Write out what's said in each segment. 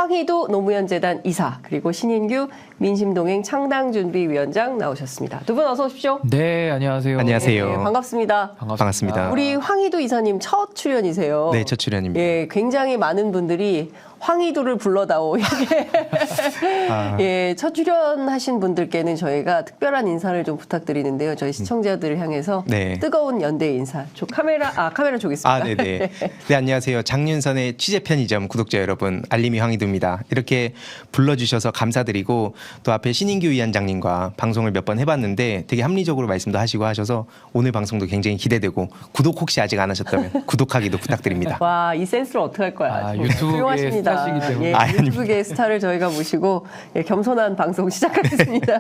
황희도 노무현 재단 이사 그리고 신인규 민심동행 창당준비위원장 나오셨습니다. 두 분 어서 오십시오. 네, 안녕하세요. 안녕하세요. 네, 반갑습니다. 반갑습니다. 우리 황희도 이사님 첫 출연이세요. 네, 첫 출연입니다. 예, 굉장히 많은 분들이 황희도를 불러다오 이렇게 예, 첫 출연하신 분들께는 저희가 특별한 인사를 좀 부탁드리는데요. 저희 시청자들을 향해서 네. 뜨거운 연대 인사. 카메라 조겠습니다. 네네. 네, 안녕하세요. 장윤선의 취재 편의점 구독자 여러분, 알림이 황희도입니다. 이렇게 불러주셔서 감사드리고 또 앞에 신인규 위원장님과 방송을 몇 번 해봤는데 되게 합리적으로 말씀도 하시고 하셔서 오늘 방송도 굉장히 기대되고 구독 혹시 아직 안 하셨다면 구독하기도 부탁드립니다. 와, 이 센스를 어떻게 할 거야. 유튜브의 스타시기 때문에. 예, 유튜브계 스타를 저희가 모시고 예, 겸손한 방송 시작하겠습니다.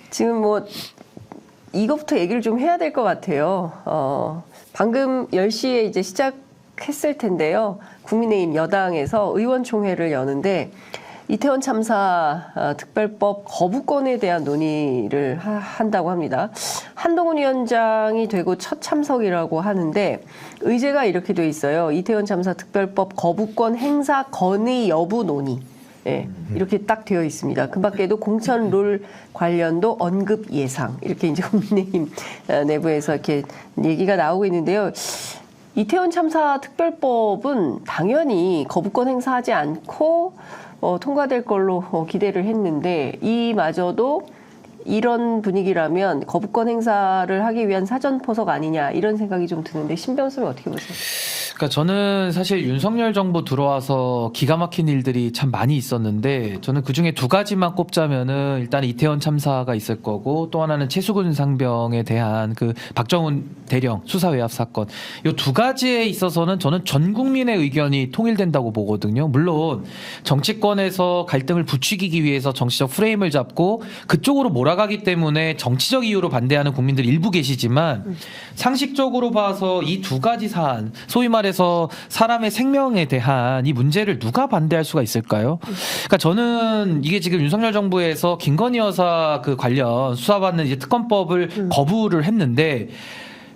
지금 뭐 이것부터 얘기를 좀 해야 될 것 같아요. 방금 10시에 이제 시작했을 텐데요. 국민의힘 여당에서 의원총회를 여는데 이태원 참사 특별법 거부권에 대한 논의를 한다고 합니다. 한동훈 위원장이 되고 첫 참석이라고 하는데 의제가 이렇게 돼 있어요. 이태원 참사 특별법 거부권 행사 건의 여부 논의. 예, 이렇게 딱 되어 있습니다. 그 밖에도 공천 룰 관련도 언급 예상. 이렇게 이제 국민의힘 내부에서 이렇게 얘기가 나오고 있는데요. 이태원 참사 특별법은 당연히 거부권 행사하지 않고 통과될 걸로 기대를 했는데 이마저도 이런 분위기라면 거부권 행사를 하기 위한 사전포석 아니냐 이런 생각이 좀 드는데 신 변호사님 어떻게 보세요? 그러니까 저는 사실 윤석열 정부 들어와서 기가 막힌 일들이 참 많이 있었는데 저는 그중에 두 가지만 꼽자면은 일단 이태원 참사가 있을 거고 또 하나는 최수근 상병에 대한 그 박정훈 대령 수사 외압 사건 이 두 가지에 있어서는 저는 전 국민의 의견이 통일된다고 보거든요. 물론 정치권에서 갈등을 부추기기 위해서 정치적 프레임을 잡고 그쪽으로 몰아가기 때문에 정치적 이유로 반대하는 국민들이 일부 계시지만 상식적으로 봐서 이 두 가지 사안 소위 말해서 사람의 생명에 대한 이 문제를 누가 반대할 수가 있을까요? 그러니까 저는 이게 지금 윤석열 정부에서 김건희 여사 그 관련 수사받는 이제 특검법을 거부를 했는데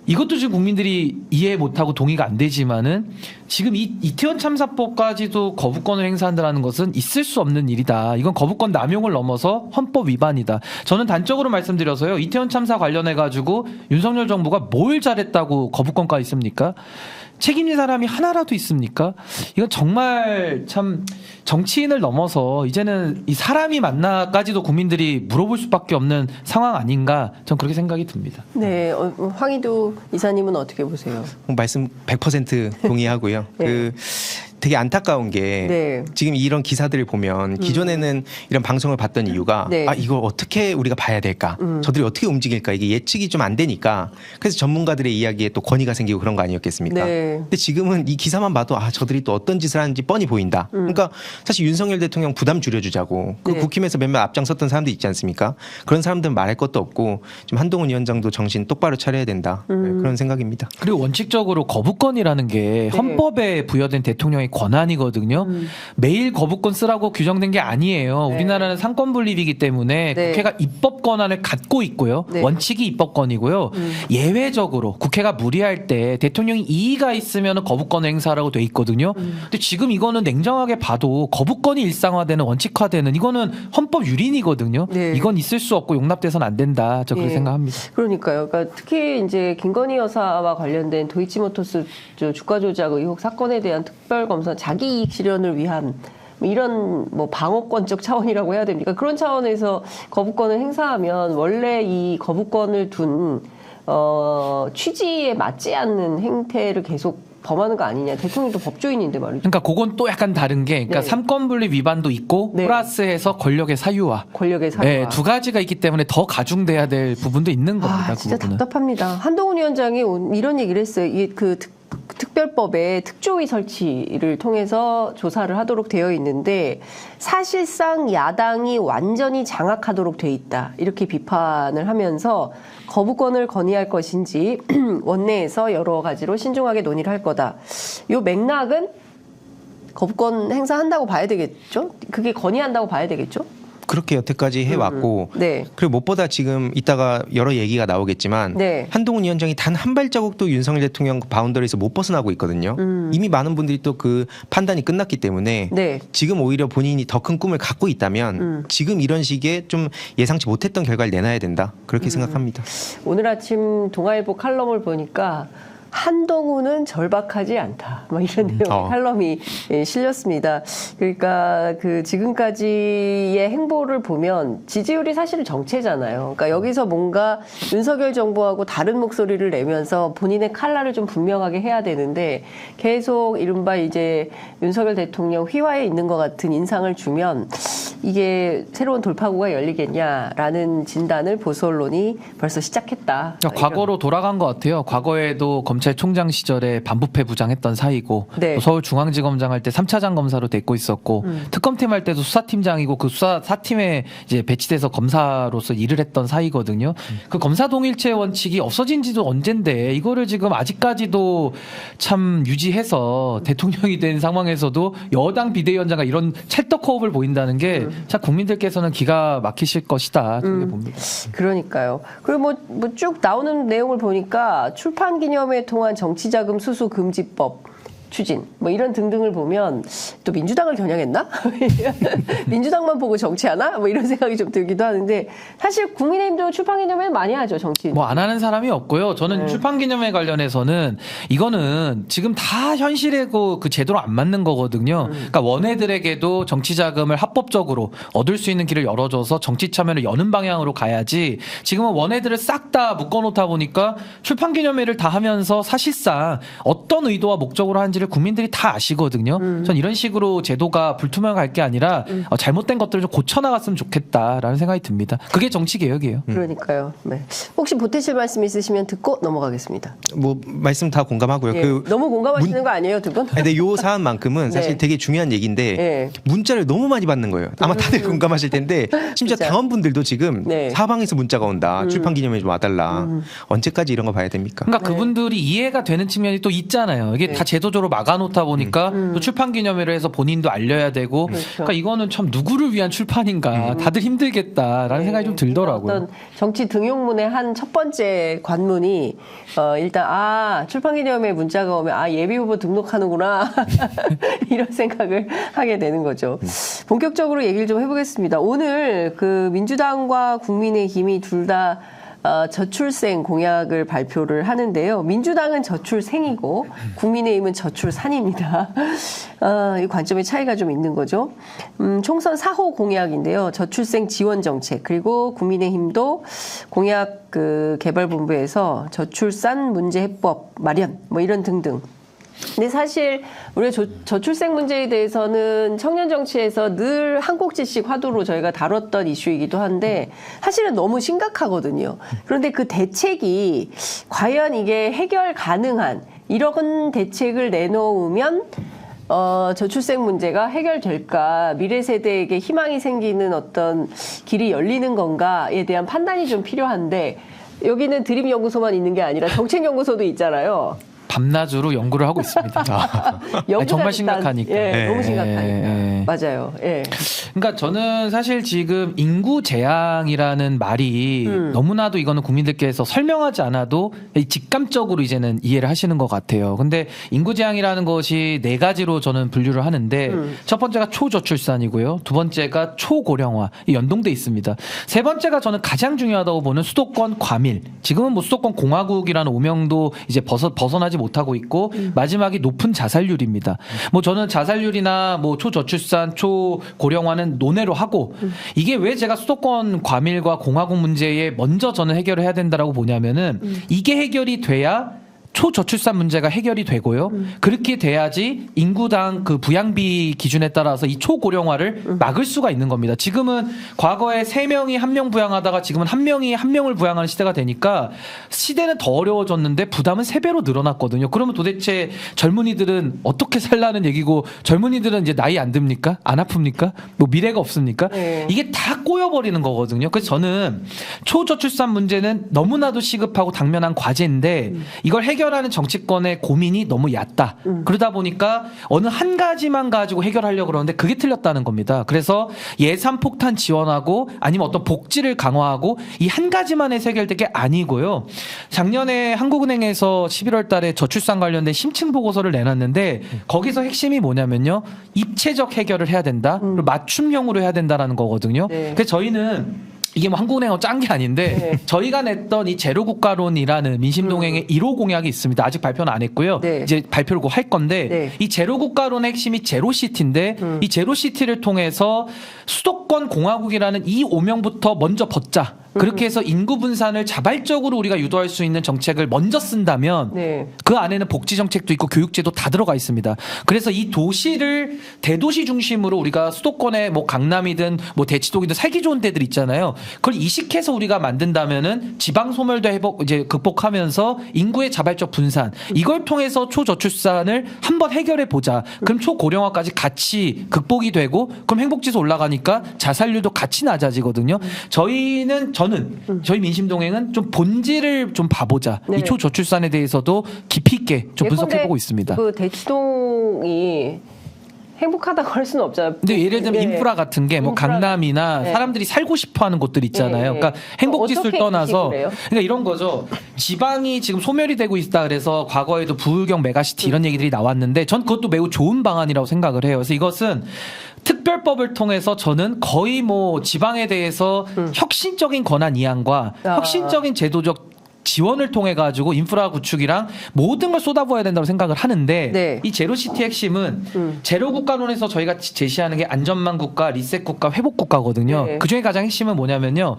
이것도 지금 국민들이 이해 못하고 동의가 안 되지만은 지금 이 이태원 참사법까지도 거부권을 행사한다는 것은 있을 수 없는 일이다. 이건 거부권 남용을 넘어서 헌법 위반이다. 저는 단적으로 말씀드려서요. 이태원 참사 관련해 가지고 윤석열 정부가 뭘 잘했다고 거부권까지 있습니까? 책임진 사람이 하나라도 있습니까? 이건 정말 참 정치인을 넘어서 이제는 이 사람이 맞나까지도 국민들이 물어볼 수밖에 없는 상황 아닌가 전 그렇게 생각이 듭니다. 네, 황희도 이사님은 어떻게 보세요? 말씀 100% 동의하고요. 네. 되게 안타까운 게 네. 지금 이런 기사들을 보면 기존에는 이런 방송을 봤던 이유가 네. 이걸 어떻게 우리가 봐야 될까? 저들이 어떻게 움직일까? 이게 예측이 좀 안 되니까 그래서 전문가들의 이야기에 또 권위가 생기고 그런 거 아니었겠습니까? 네. 근데 지금은 이 기사만 봐도 저들이 또 어떤 짓을 하는지 뻔히 보인다. 그러니까 사실 윤석열 대통령 부담 줄여주자고 그 네. 국힘에서 몇몇 앞장섰던 사람들 있지 않습니까? 그런 사람들은 말할 것도 없고 지금 한동훈 위원장도 정신 똑바로 차려야 된다. 네, 그런 생각입니다. 그리고 원칙적으로 거부권이라는 게 헌법에 부여된 대통령의 권한이거든요. 매일 거부권 쓰라고 규정된 게 아니에요. 네. 우리나라는 상권 분립이기 때문에 네. 국회가 입법 권한을 갖고 있고요. 네. 원칙이 입법권이고요. 예외적으로 국회가 무리할 때 대통령이 이의가 있으면 거부권 행사라고 돼 있거든요. 근데 지금 이거는 냉정하게 봐도 거부권이 일상화되는 원칙화되는 이거는 헌법 유린이거든요. 네. 이건 있을 수 없고 용납돼서는 안 된다. 저 그렇게 예. 생각합니다. 그러니까요. 그러니까 특히 이제 김건희 여사와 관련된 도이치모터스 주가 조작 의혹 사건에 대한 특별 검사 자기 이익 실현을 위한 이런 뭐 방어권적 차원이라고 해야 됩니까? 그런 차원에서 거부권을 행사하면 원래 이 거부권을 둔 취지에 맞지 않는 행태를 계속 범하는 거 아니냐. 대통령도 법조인인데 말이죠. 그러니까 그건 또 약간 다른 게 그러니까 네. 삼권 분립 위반도 있고 네. 플러스해서 권력의 사유화. 권력의 사유화. 네, 두 가지가 있기 때문에 더 가중돼야 될 부분도 있는 겁니다. 진짜 그 부분은. 답답합니다. 한동훈 위원장이 이런 얘기를 했어요. 이게 그 특별법에 특조위 설치를 통해서 조사를 하도록 되어 있는데 사실상 야당이 완전히 장악하도록 돼 있다. 이렇게 비판을 하면서 거부권을 건의할 것인지 원내에서 여러 가지로 신중하게 논의를 할 거다. 이 맥락은 거부권 행사한다고 봐야 되겠죠? 그게 건의한다고 봐야 되겠죠? 그렇게 여태까지 해왔고 네. 그리고 무엇보다 지금 이따가 여러 얘기가 나오겠지만 네. 한동훈 위원장이 단 한 발자국도 윤석열 대통령 바운더리에서 못 벗어나고 있거든요. 이미 많은 분들이 또 그 판단이 끝났기 때문에 네. 지금 오히려 본인이 더 큰 꿈을 갖고 있다면 지금 이런 식의 좀 예상치 못했던 결과를 내놔야 된다. 그렇게 생각합니다. 오늘 아침 동아일보 칼럼을 보니까 한동훈은 절박하지 않다. 뭐 이런 내용의 칼럼이 실렸습니다. 그러니까 그 지금까지의 행보를 보면 지지율이 사실은 정체잖아요. 그러니까 여기서 뭔가 윤석열 정부하고 다른 목소리를 내면서 본인의 칼날을 좀 분명하게 해야 되는데 계속 이른바 이제 윤석열 대통령 휘하에 있는 것 같은 인상을 주면 이게 새로운 돌파구가 열리겠냐라는 진단을 보수 언론이 벌써 시작했다. 과거로 돌아간 것 같아요. 과거에도 검찰총장 시절에 반부패 부장했던 사이고 네. 또 서울중앙지검장 할 때 3차장 검사로 됐고 있었고 특검팀 할 때도 수사팀장이고 그 수사팀에 이제 배치돼서 검사로서 일을 했던 사이거든요. 그 검사 동일체 원칙이 없어진 지도 언젠데 이거를 지금 아직까지도 참 유지해서 대통령이 된 상황에서도 여당 비대위원장과 이런 찰떡호흡을 보인다는 게 참 국민들께서는 기가 막히실 것이다. 그렇게 봅니다. 그러니까요. 그리고 뭐 쭉 나오는 내용을 보니까 출판 기념회 통한 정치자금 수수 금지법 추진 뭐 이런 등등을 보면 또 민주당을 겨냥했나? 민주당만 보고 정치하나? 뭐 이런 생각이 좀 들기도 하는데 사실 국민의힘도 출판기념회 많이 하죠 정치. 뭐 안 하는 사람이 없고요. 저는 출판기념회 관련해서는 이거는 지금 다 현실에 그 제도로 안 맞는 거거든요. 그러니까 원외들에게도 정치 자금을 합법적으로 얻을 수 있는 길을 열어줘서 정치 참여를 여는 방향으로 가야지. 지금은 원외들을 싹 다 묶어놓다 보니까 출판기념회를 다 하면서 사실상 어떤 의도와 목적으로 하는지를 국민들이 다 아시거든요. 전 이런 식으로 제도가 불투명할 게 아니라 잘못된 것들을 좀 고쳐나갔으면 좋겠다라는 생각이 듭니다. 그게 정치 개혁이에요. 그러니까요. 네. 혹시 보태실 말씀 있으시면 듣고 넘어가겠습니다. 뭐 말씀 다 공감하고요. 예. 그 너무 공감하시는 거 아니에요, 두 분? 근데 요 사안만큼은 사실 네. 되게 중요한 얘기인데 네. 문자를 너무 많이 받는 거예요. 아마 다들 공감하실 텐데 심지어 진짜. 당원분들도 지금 네. 사방에서 문자가 온다. 출판기념회 좀 와달라. 언제까지 이런 거 봐야 됩니까? 그러니까 그분들이 이해가 되는 측면이 또 있잖아요. 이게 네. 다 제도적으로 막아놓다 보니까 또 출판기념회를 해서 본인도 알려야 되고 그러니까 이거는 참 누구를 위한 출판인가 다들 힘들겠다라는 생각이 좀 들더라고요. 어떤 정치 등용문의 한 첫 번째 관문이 일단 출판기념회 문자가 오면 예비후보 등록하는구나 이런 생각을 하게 되는 거죠. 본격적으로 얘기를 좀 해보겠습니다. 오늘 그 민주당과 국민의힘이 둘 다 저출생 공약을 발표를 하는데요. 민주당은 저출생이고 국민의힘은 저출산입니다. 이 관점의 차이가 좀 있는 거죠. 총선 4호 공약인데요. 저출생 지원 정책 그리고 국민의힘도 공약 그 개발본부에서 저출산 문제 해법 마련 뭐 이런 등등. 근데 사실 우리가 저출생 문제에 대해서는 청년 정치에서 늘 한 꼭지씩 화두로 저희가 다뤘던 이슈이기도 한데 사실은 너무 심각하거든요. 그런데 그 대책이 과연 이게 해결 가능한 이런 대책을 내놓으면 저출생 문제가 해결될까, 미래 세대에게 희망이 생기는 어떤 길이 열리는 건가에 대한 판단이 좀 필요한데 여기는 드림연구소만 있는 게 아니라 정책연구소도 있잖아요. 밤낮으로 연구를 하고 있습니다. 정말 심각하니까. 너무 심각하니까. 예. 맞아요. 예. 그러니까 저는 사실 지금 인구 재앙이라는 말이 너무나도 이거는 국민들께서 설명하지 않아도 직감적으로 이제는 이해를 하시는 것 같아요. 근데 인구 재앙이라는 것이 네 가지로 저는 분류를 하는데 첫 번째가 초저출산이고요. 두 번째가 초고령화. 연동돼 있습니다. 세 번째가 저는 가장 중요하다고 보는 수도권 과밀. 지금은 뭐 수도권 공화국이라는 오명도 이제 벗어나지 못하고 있고 마지막이 높은 자살률입니다. 뭐 저는 자살률이나 뭐 초저출산, 초고령화는 논외로 하고 이게 왜 제가 수도권 과밀과 공화국 문제에 먼저 저는 해결을 해야 된다라고 보냐면은 이게 해결이 돼야 초저출산 문제가 해결이 되고요. 그렇게 돼야지 인구당 그 부양비 기준에 따라서 이 초고령화를 막을 수가 있는 겁니다. 지금은 과거에 3명이 1명 부양하다가 지금은 1명이 1명을 부양하는 시대가 되니까 시대는 더 어려워졌는데 부담은 3배로 늘어났거든요. 그러면 도대체 젊은이들은 어떻게 살라는 얘기고 젊은이들은 이제 나이 안 듭니까? 안 아픕니까? 뭐 미래가 없습니까? 네. 이게 다 꼬여버리는 거거든요. 그래서 저는 초저출산 문제는 너무나도 시급하고 당면한 과제인데 이걸 해결 해결하는 정치권의 고민이 너무 얕다. 그러다 보니까 어느 한 가지만 가지고 해결하려고 그러는데 그게 틀렸다는 겁니다. 그래서 예산 폭탄 지원하고 아니면 어떤 복지를 강화하고 이 한 가지만 해서 해결될 게 아니고요. 작년에 한국은행에서 11월 달에 저출산 관련된 심층 보고서를 내놨는데 거기서 핵심이 뭐냐면요. 입체적 해결을 해야 된다. 그리고 맞춤형으로 해야 된다라는 거거든요. 네. 그래서 저희는 이게 뭐 한국은행하고 짠 게 아닌데 네. 저희가 냈던 이 제로 국가론이라는 민심동행의 1호 공약이 있습니다. 아직 발표는 안 했고요. 네. 이제 발표를 곧 할 건데 네. 이 제로 국가론의 핵심이 제로시티인데 이 제로시티를 통해서 수도권 공화국이라는 이 오명부터 먼저 벗자. 그렇게 해서 인구 분산을 자발적으로 우리가 유도할 수 있는 정책을 먼저 쓴다면 네. 그 안에는 복지 정책도 있고 교육제도 다 들어가 있습니다. 그래서 이 도시를 대도시 중심으로 우리가 수도권에 뭐 강남이든 뭐 대치동이든 살기 좋은 데들 있잖아요. 그걸 이식해서 우리가 만든다면은 지방 소멸도 이제 극복하면서 인구의 자발적 분산 이걸 통해서 초저출산을 한번 해결해 보자. 그럼 초고령화까지 같이 극복이 되고 그럼 행복지수 올라가니까 자살률도 같이 낮아지거든요. 저는 저희 민심동행은 좀 본질을 좀 봐보자. 네. 이 초저출산에 대해서도 깊이 있게 좀 분석해보고 예컨대 있습니다. 그 대치동이 행복하다고 할 수는 없잖아요. 근데 예를 들면 네. 인프라 같은 게 뭐 강남이나 네. 사람들이 살고 싶어하는 곳들 있잖아요. 네. 그러니까 행복지수를 어떻게 떠나서 인식을 해요? 그러니까 이런 거죠. 지방이 지금 소멸이 되고 있다 그래서 과거에도 부울경 메가시티 이런 얘기들이 나왔는데 전 그것도 매우 좋은 방안이라고 생각을 해요. 그래서 이것은 특별법을 통해서 저는 거의 뭐 지방에 대해서 혁신적인 권한 이양과 혁신적인 제도적 지원을 통해 가지고 인프라 구축이랑 모든 걸 쏟아부어야 된다고 생각을 하는데 네. 이 제로시티 핵심은 제로 국가론에서 저희가 제시하는 게 안전망 국가, 리셋 국가, 회복 국가거든요. 네. 그중에 가장 핵심은 뭐냐면요.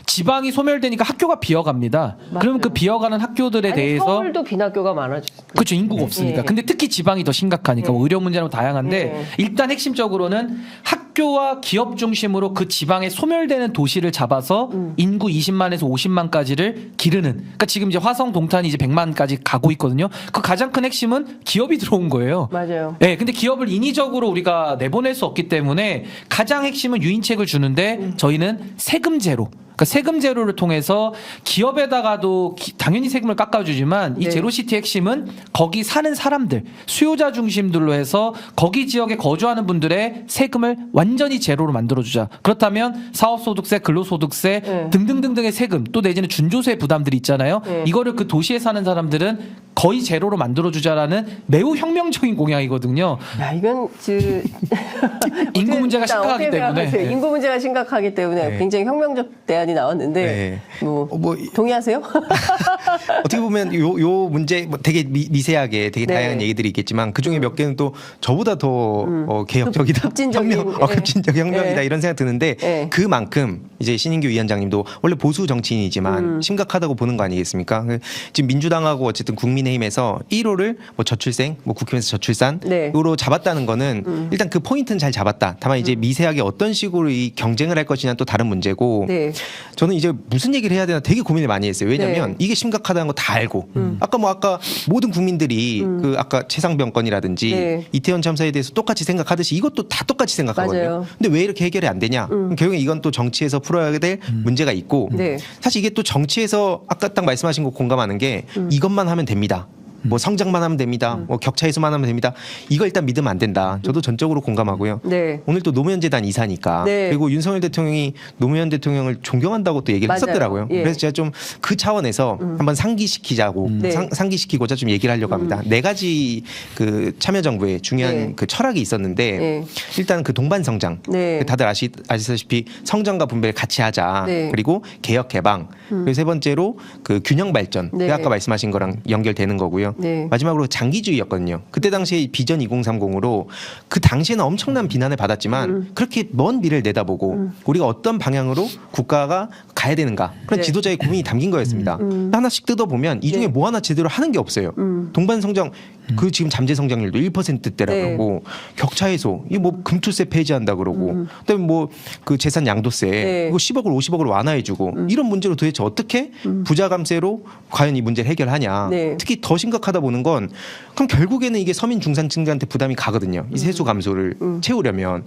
지방이 소멸되니까 학교가 비어갑니다. 그러면 그 비어가는 학교들에 아니, 대해서 서울도 빈학교가 많아졌어요. 그렇죠. 인구가 없으니까. 예. 근데 특히 지방이 더 심각하니까 뭐 의료 문제는 다양한데 예. 일단 핵심적으로는 학교와 기업 중심으로 그 지방에 소멸되는 도시를 잡아서 인구 20만에서 50만까지를 기르는. 그러니까 지금 이제 화성 동탄이 이제 100만까지 가고 있거든요. 그 가장 큰 핵심은 기업이 들어온 거예요. 맞아요. 네, 근데 기업을 인위적으로 우리가 내보낼 수 없기 때문에 가장 핵심은 유인책을 주는데 저희는 세금 제로. 그러니까 세금 제로를 통해서 기업에다가도 당연히 세금을 깎아주지만 이 네. 제로시티 핵심은 거기 사는 사람들, 수요자 중심들로 해서 거기 지역에 거주하는 분들의 세금을 완전히 제로로 만들어주자. 그렇다면 사업소득세, 근로소득세 네. 등등등등의 세금 또 내지는 준조세 부담들이 있잖아요. 네. 이거를 그 도시에 사는 사람들은 거의 제로로 만들어주자라는 매우 혁명적인 공약이거든요. 야, 이건 인구 문제가 일단 심각하기 어떻게 때문에. 생각하세요? 네. 인구 문제가 심각하기 때문에 네. 굉장히 혁명적 대안이 나왔는데 네. 뭐, 뭐 동의하세요? 어떻게 보면 요 문제 뭐 되게 미세하게 되게 네. 다양한 얘기들이 있겠지만 그 중에 몇 개는 또 저보다 더 개혁적이다, 급진적인, 급진적 혁명이다 네. 이런 생각 드는데 네. 그만큼 이제 신인규 위원장님도 원래 보수 정치인이지만 심각하다고 보는 거 아니겠습니까? 지금 민주당하고 어쨌든 국민의힘에서 1호를 뭐 저출생, 뭐 국힘에서 저출산으로 네. 잡았다는 거는 일단 그 포인트는 잘 잡았다. 다만 이제 미세하게 어떤 식으로 이 경쟁을 할 것이냐는 또 다른 문제고. 네. 저는 이제 무슨 얘기를 해야 되나 되게 고민을 많이 했어요. 왜냐하면 네. 이게 심각하다는 거 다 알고 아까 모든 국민들이 그 아까 최상병 건이라든지 네. 이태원 참사에 대해서 똑같이 생각하듯이 이것도 다 똑같이 생각하거든요. 맞아요. 근데 왜 이렇게 해결이 안 되냐? 결국에 이건 또 정치에서 풀어야 될 문제가 있고 네. 사실 이게 또 정치에서 아까 딱 말씀하신 거 공감하는 게 이것만 하면 됩니다. 뭐 성장만 하면 됩니다. 뭐 격차 해소만 하면 됩니다. 이거 일단 믿으면 안 된다. 저도 전적으로 공감하고요. 네. 오늘 또 노무현 재단 이사니까 네. 그리고 윤석열 대통령이 노무현 대통령을 존경한다고 또 얘기를 맞아요. 했었더라고요. 예. 그래서 제가 좀 그 차원에서 한번 상기시키자고 네. 상기시키고자 좀 얘기를 하려고 합니다. 네 가지 그 참여정부의 중요한 네. 그 철학이 있었는데 네. 일단 그 동반 성장. 네. 다들 아시다시피 성장과 분배를 같이 하자. 네. 그리고 개혁 개방. 그리고 세 번째로 그 균형 발전. 네. 그게 아까 말씀하신 거랑 연결되는 거고요. 네. 마지막으로 장기주의였거든요. 그때 당시에 비전 2030으로 그 당시에는 엄청난 비난을 받았지만 그렇게 먼 미래를 내다보고 우리가 어떤 방향으로 국가가 가야 되는가 그런 네. 지도자의 고민이 담긴 거였습니다. 하나씩 뜯어보면 이 중에 네. 뭐 하나 제대로 하는 게 없어요. 동반 성장 그 지금 잠재 성장률도 1%대라고 네. 하고 격차 해소 이 뭐 금투세 폐지한다 그러고 그다음에 뭐 그 재산 양도세 네. 이거 10억을 50억을 완화해주고 이런 문제로 도대체 어떻게 부자 감세로 과연 이 문제를 해결하냐. 네. 특히 더 심각하다 보는 건 그럼 결국에는 이게 서민 중산층들한테 부담이 가거든요. 이 세수 감소를 채우려면.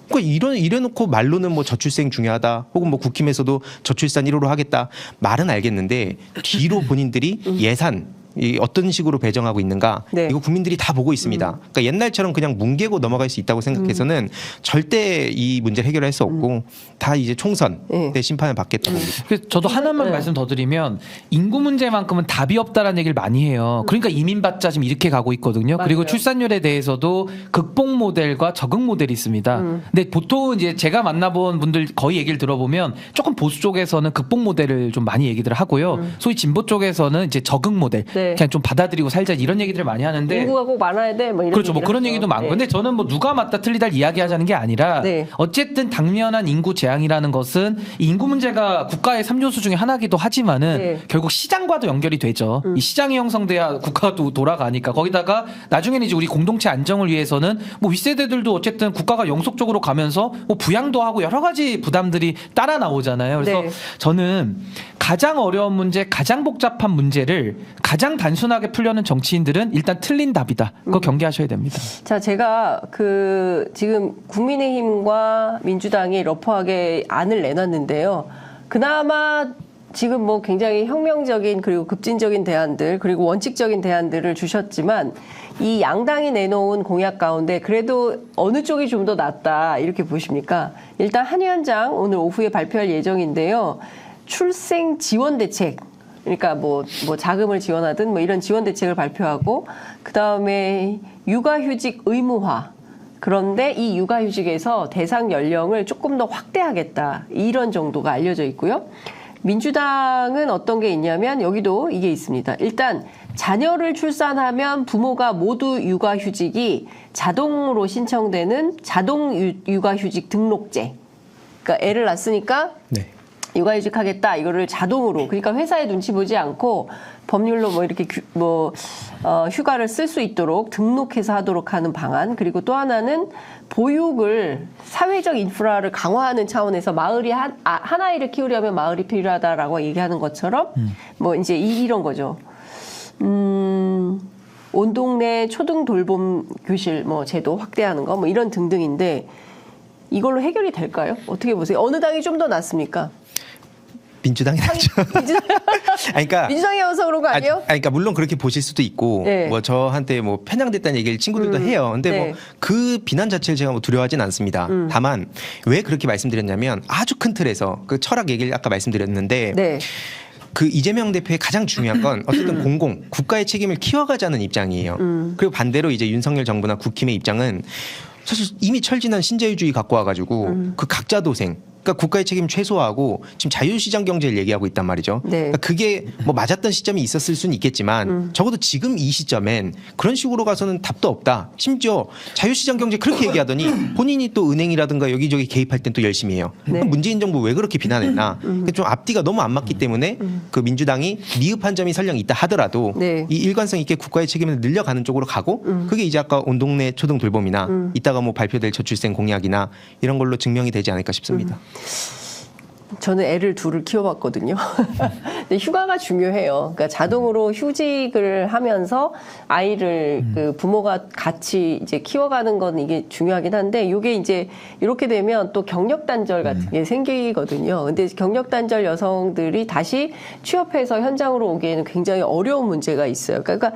그러니까 이래놓고 말로는 뭐 저출생 중요하다 혹은 뭐 국힘에서도 저출산 1호로 하겠다 말은 알겠는데 뒤로 본인들이 예산 이 어떤 식으로 배정하고 있는가 네. 이거 국민들이 다 보고 있습니다. 그러니까 옛날처럼 그냥 뭉개고 넘어갈 수 있다고 생각해서는 절대 이 문제를 해결할 수 없고 다 이제 총선 네. 때 심판을 받겠다고 봅니다. 그래서 저도 하나만 네. 말씀 더 드리면 인구 문제만큼은 답이 없다라는 얘기를 많이 해요. 그러니까 이민받자 지금 이렇게 가고 있거든요. 맞아요. 그리고 출산율에 대해서도 극복 모델과 적응 모델이 있습니다. 근데 보통 이제 제가 만나본 분들 거의 얘기를 들어보면 조금 보수 쪽에서는 극복 모델을 좀 많이 얘기를 하고요. 소위 진보 쪽에서는 이제 적응 모델, 네. 그냥 좀 받아들이고 살자 이런 얘기들을 많이 하는데 인구가 꼭 많아야 돼. 뭐 이런 그렇죠. 뭐 얘기를 그런 하죠. 얘기도 많고. 네. 근데 저는 뭐 누가 맞다 틀리다 이야기하자는 게 아니라 네. 어쨌든 당면한 인구 재앙이라는 것은 이 인구 문제가 국가의 3요소 중에 하나기도 하지만은 네. 결국 시장과도 연결이 되죠. 이 시장이 형성돼야 국가도 돌아가니까 거기다가 나중에는 이제 우리 공동체 안정을 위해서는 뭐 윗세대들도 어쨌든 국가가 영속적으로 가면서 뭐 부양도 하고 여러 가지 부담들이 따라 나오잖아요. 그래서 네. 저는 가장 어려운 문제, 가장 복잡한 문제를 가장 단순하게 풀려는 정치인들은 일단 틀린 답이다. 그거 경계하셔야 됩니다. 자, 제가 지금 국민의힘과 민주당이 러프하게 안을 내놨는데요. 그나마 지금 뭐 굉장히 혁명적인 그리고 급진적인 대안들 그리고 원칙적인 대안들을 주셨지만 이 양당이 내놓은 공약 가운데 그래도 어느 쪽이 좀 더 낫다 이렇게 보십니까? 일단 한 위원장 오늘 오후에 발표할 예정인데요. 출생 지원 대책. 그러니까 뭐 자금을 지원하든 뭐 이런 지원 대책을 발표하고 그다음에 육아휴직 의무화. 그런데 이 육아휴직에서 대상 연령을 조금 더 확대하겠다. 이런 정도가 알려져 있고요. 민주당은 어떤 게 있냐면 여기도 이게 있습니다. 일단 자녀를 출산하면 부모가 모두 육아휴직이 자동으로 신청되는 자동 육아휴직 등록제. 그러니까 애를 낳았으니까 네. 육아휴직 하겠다 이거를 자동으로 그러니까 회사에 눈치 보지 않고 법률로 뭐 이렇게 휴가를 쓸 수 있도록 등록해서 하도록 하는 방안 그리고 또 하나는 보육을 사회적 인프라를 강화하는 차원에서 마을이 한 아이를 키우려면 마을이 필요하다라고 얘기하는 것처럼 뭐 이제 이런 거죠. 온 동네 초등 돌봄 교실 뭐 제도 확대하는 거 뭐 이런 등등인데 이걸로 해결이 될까요? 어떻게 보세요? 어느 당이 좀 더 낫습니까? 민주당이 낫죠. 그러니까 민주당이 와서 그런 거 아니에요? 그러니까 물론 그렇게 보실 수도 있고 네. 뭐 저한테 뭐 편향됐다는 얘기를 친구들도 해요. 근데 네. 뭐 그 비난 자체를 제가 뭐 두려워하진 않습니다. 다만 왜 그렇게 말씀드렸냐면 아주 큰 틀에서 그 철학 얘기를 아까 말씀드렸는데 네. 그 이재명 대표의 가장 중요한 건 어쨌든 국가의 책임을 키워가자는 입장이에요. 그리고 반대로 이제 윤석열 정부나 국힘의 입장은 사실 이미 철진한 신자유주의 갖고 와가지고 그 각자 도생. 그러니까 국가의 책임 최소화하고 지금 자유시장 경제를 얘기하고 있단 말이죠. 네. 그러니까 그게 뭐 맞았던 시점이 있었을 수는 있겠지만 적어도 지금 이 시점엔 그런 식으로 가서는 답도 없다. 심지어 자유시장 경제 그렇게 얘기하더니 본인이 또 은행이라든가 여기저기 개입할 땐 또 열심히 해요. 네. 그럼 문재인 정부 왜 그렇게 비난했나? 그러니까 좀 앞뒤가 너무 안 맞기 때문에 그 민주당이 미흡한 점이 설령 있다 하더라도 네. 이 일관성 있게 국가의 책임을 늘려가는 쪽으로 가고 그게 이제 아까 온 동네 초등 돌봄이나 이따가 뭐 발표될 저출생 공약이나 이런 걸로 증명이 되지 않을까 싶습니다. 저는 애를 둘을 키워봤거든요. 근데 휴가가 중요해요. 그러니까 자동으로 휴직을 하면서 아이를 그 부모가 같이 이제 키워가는 건 이게 중요하긴 한데 이게 이제 이렇게 되면 또 경력 단절 같은 게 생기거든요. 근데 경력 단절 여성들이 다시 취업해서 현장으로 오기에는 굉장히 어려운 문제가 있어요. 그러니까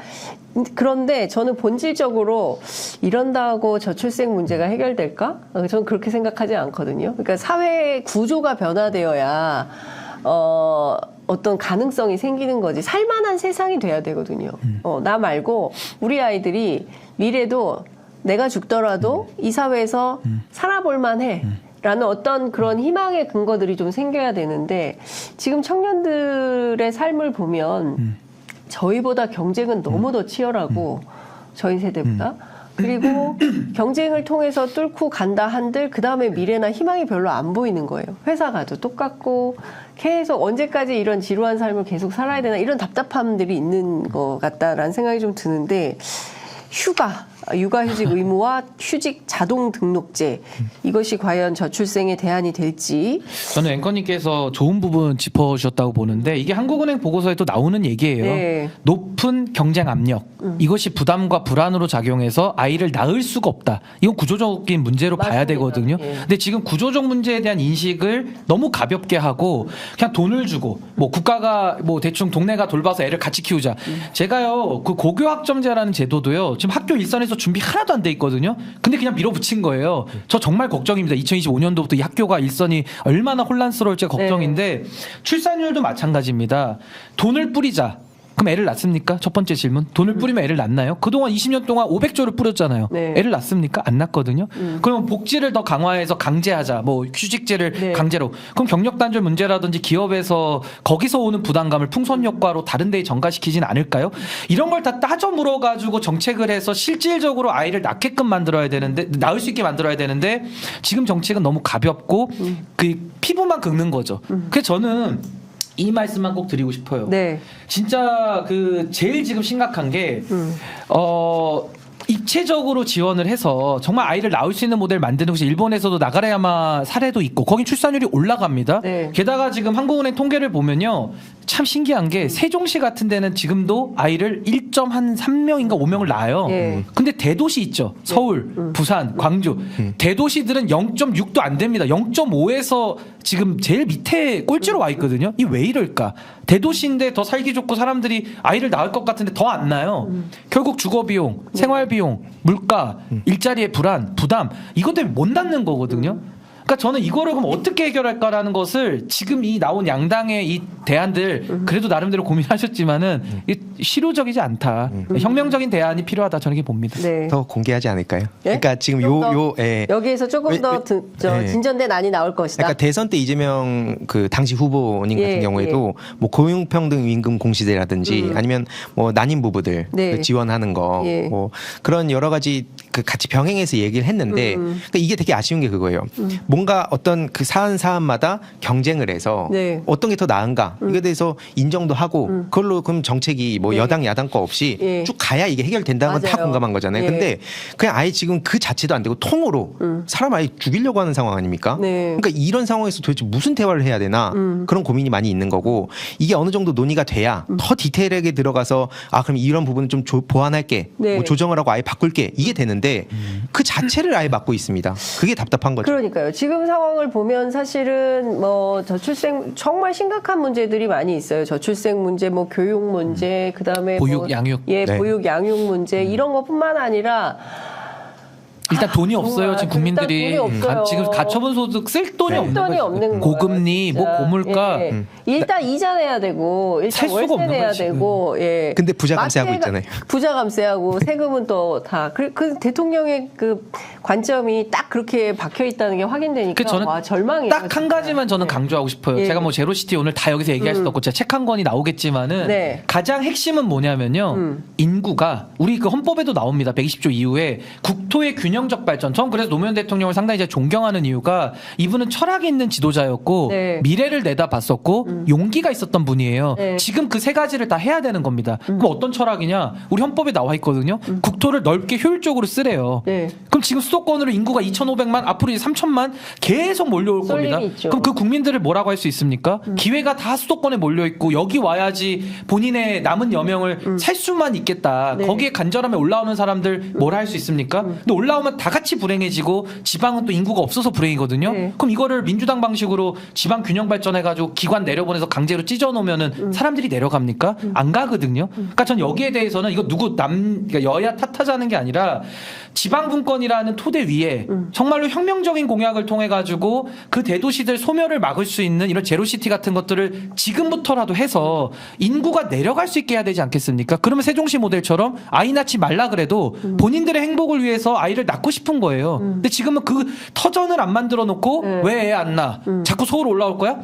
그런데 저는 본질적으로 이런다고 저출생 문제가 해결될까? 저는 그렇게 생각하지 않거든요. 그러니까 사회 구조가 변화되어야 어떤 가능성이 생기는 거지. 살만한 세상이 돼야 되거든요. 나 말고 우리 아이들이 미래도 내가 죽더라도 이 사회에서 살아볼 만해. 라는 어떤 그런 희망의 근거들이 좀 생겨야 되는데 지금 청년들의 삶을 보면 저희보다 경쟁은 너무 더 치열하고 저희 세대보다 그리고 경쟁을 통해서 뚫고 간다 한들 그다음에 미래나 희망이 별로 안 보이는 거예요. 회사 가도 똑같고 계속 언제까지 이런 지루한 삶을 계속 살아야 되나 이런 답답함들이 있는 것 같다라는 생각이 좀 드는데 휴가 육아휴직 의무와 휴직 자동 등록제 이것이 과연 저출생의 대안이 될지. 저는 앵커님께서 좋은 부분 짚어주셨다고 보는데 이게 한국은행 보고서에도 나오는 얘기예요. 네. 높은 경쟁 압력 이것이 부담과 불안으로 작용해서 아이를 낳을 수가 없다. 이건 구조적인 문제로 봐야 맞습니다. 되거든요. 예. 근데 지금 구조적 문제에 대한 인식을 너무 가볍게 하고 그냥 돈을 주고 뭐 국가가 뭐 대충 동네가 돌봐서 애를 같이 키우자. 제가요 그 고교학점제라는 제도도요 지금 학교 일선에서 준비 하나도 안 돼 있거든요. 근데 그냥 밀어붙인 거예요. 저 정말 걱정입니다. 2025년도부터 이 학교가 일선이 얼마나 혼란스러울지 걱정인데 출산율도 마찬가지입니다. 돈을 뿌리자. 그럼 애를 낳습니까? 첫 번째 질문. 돈을 뿌리면 애를 낳나요? 그동안 20년 동안 500조를 뿌렸잖아요. 네. 애를 낳습니까? 안 낳거든요. 그러면 복지를 더 강화해서 강제하자. 뭐 휴직제를 네. 강제로. 그럼 경력 단절 문제라든지 기업에서 거기서 오는 부담감을 풍선 효과로 다른 데에 전가시키진 않을까요? 이런 걸 다 따져 물어 가지고 정책을 해서 실질적으로 아이를 낳게끔 만들어야 되는데 낳을 수 있게 만들어야 되는데 지금 정책은 너무 가볍고 그 피부만 긁는 거죠. 그래서 저는 이 말씀만 꼭 드리고 싶어요. 네. 진짜 그 제일 지금 심각한 게 입체적으로 지원을 해서 정말 아이를 낳을 수 있는 모델을 만드는 것이 일본에서도 나가라야마 사례도 있고 거긴 출산율이 올라갑니다. 네. 게다가 지금 한국은행 통계를 보면요. 참 신기한 게 세종시 같은 데는 지금도 아이를 1.3명인가 5명을 낳아요. 네. 근데 대도시 있죠. 서울, 부산, 광주. 대도시들은 0.6도 안 됩니다. 0.5에서 지금 제일 밑에 꼴찌로 와 있거든요. 이 왜 이럴까? 대도시인데 더 살기 좋고 사람들이 아이를 낳을 것 같은데 더 안 낳아요. 결국 주거비용, 생활비용, 물가, 일자리의 불안, 부담 이것 때문에 못 낳는 거거든요. 그러니까 저는 이거를 그럼 어떻게 해결할까라는 것을 지금 이 나온 양당의 이 대안들 그래도 나름대로 고민하셨지만은 이게 실효적이지 않다. 혁명적인 대안이 필요하다 저는 이렇게 봅니다. 네. 더 공개하지 않을까요? 예? 그러니까 지금 좀 더 예. 여기에서 조금 더 예. 진전된 안이 나올 것이다. 그러니까 대선 때 이재명 그 당시 후보님 같은 예, 경우에도 뭐 고용평등 임금 공시제라든지 아니면 뭐 난임 부부들 네. 그 지원하는 거 예. 뭐 그런 여러 가지 그 같이 병행해서 얘기를 했는데 그러니까 이게 되게 아쉬운 게 그거예요. 뭔가 어떤 그 사안마다 경쟁을 해서 네. 어떤 게 더 나은가 이거에 대해서 인정도 하고 그걸로 그럼 정책이 뭐 네. 여당 야당 거 없이 예. 쭉 가야 이게 해결된다는 건 다 맞아요. 공감한 거잖아요. 예. 근데 그냥 아예 지금 그 자체도 안 되고 통으로 사람 아예 죽이려고 하는 상황 아닙니까? 네. 그러니까 이런 상황에서 도대체 무슨 대화를 해야 되나 그런 고민이 많이 있는 거고 이게 어느 정도 논의가 돼야 더 디테일하게 들어가서 아 그럼 이런 부분은 좀 보완할게 네. 뭐 조정을 하고 아예 바꿀게 이게 되는데 그 자체를 아예 막고 있습니다. 그게 답답한 거죠. 그러니까요. 지금 상황을 보면 사실은 뭐 저출생 정말 심각한 문제들이 많이 있어요. 저출생 문제, 뭐 교육 문제, 그다음에 보육, 뭐 양육. 예, 네. 보육 양육 문제 이런 것뿐만 아니라 일단 돈이 없어요. 정말. 지금 국민들이 일단 돈이 없어요. 지금 가처분 소득 쓸 돈이 없는 돈이 거죠. 없는 거예요. 고금리, 뭐 진짜. 고물가. 예. 일단 이자 내야 되고 살 일단 수가 월세 없는 내야 거예요, 지금. 되고 예. 근데 부자 감세하고 마트에 있잖아요. 부자 감세하고 세금은 또 다 그 대통령의 그 관점이 딱 그렇게 박혀 있다는 게 확인되니까 그 저는 와 절망이에요. 딱 한 진짜. 가지만 저는 강조하고 싶어요. 예. 제가 뭐 제로시티 오늘 다 여기서 얘기할 수도 없고 제가 책 한 권이 나오겠지만은 네. 가장 핵심은 뭐냐면요. 인구가 우리 그 헌법에도 나옵니다. 120조 이후에 국토의 균형적 발전. 전 그래서 노무현 대통령을 상당히 제가 존경하는 이유가 이분은 철학이 있는 지도자였고 네. 미래를 내다봤었고 용기가 있었던 분이에요. 네. 지금 그 세 가지를 다 해야 되는 겁니다. 그럼 어떤 철학이냐? 우리 헌법에 나와 있거든요. 국토를 넓게 효율적으로 쓰래요. 네. 그럼 지금 수도권으로 인구가 2,500만 앞으로 이제 3,000만 계속 몰려올 쏠림이 겁니다. 있죠. 그럼 그 국민들을 뭐라고 할 수 있습니까? 기회가 다 수도권에 몰려 있고 여기 와야지 본인의 남은 여명을 살 수만 있겠다. 네. 거기에 간절함에 올라오는 사람들 뭘 할 수 있습니까? 근데 올라오면 다 같이 불행해지고 지방은 또 인구가 없어서 불행이거든요. 네. 그럼 이거를 민주당 방식으로 지방 균형 발전해가지고 기관 내려보내서 강제로 찢어놓으면은 사람들이 내려갑니까? 안 가거든요. 그러니까 전 여기에 대해서는 이거 누구 그러니까 여야 탓하자는 게 아니라 지방 분권이라는 토대 위에 정말로 혁명적인 공약을 통해 가지고 그 대도시들 소멸을 막을 수 있는 이런 제로시티 같은 것들을 지금부터라도 해서 인구가 내려갈 수 있게 해야 되지 않겠습니까? 그러면 세종시 모델처럼 아이 낳지 말라 그래도 본인들의 행복을 위해서 아이를 낳고 싶은 거예요. 근데 지금은 그 터전을 안 만들어 놓고 왜 애 안 낳아? 자꾸 서울 올라올 거야?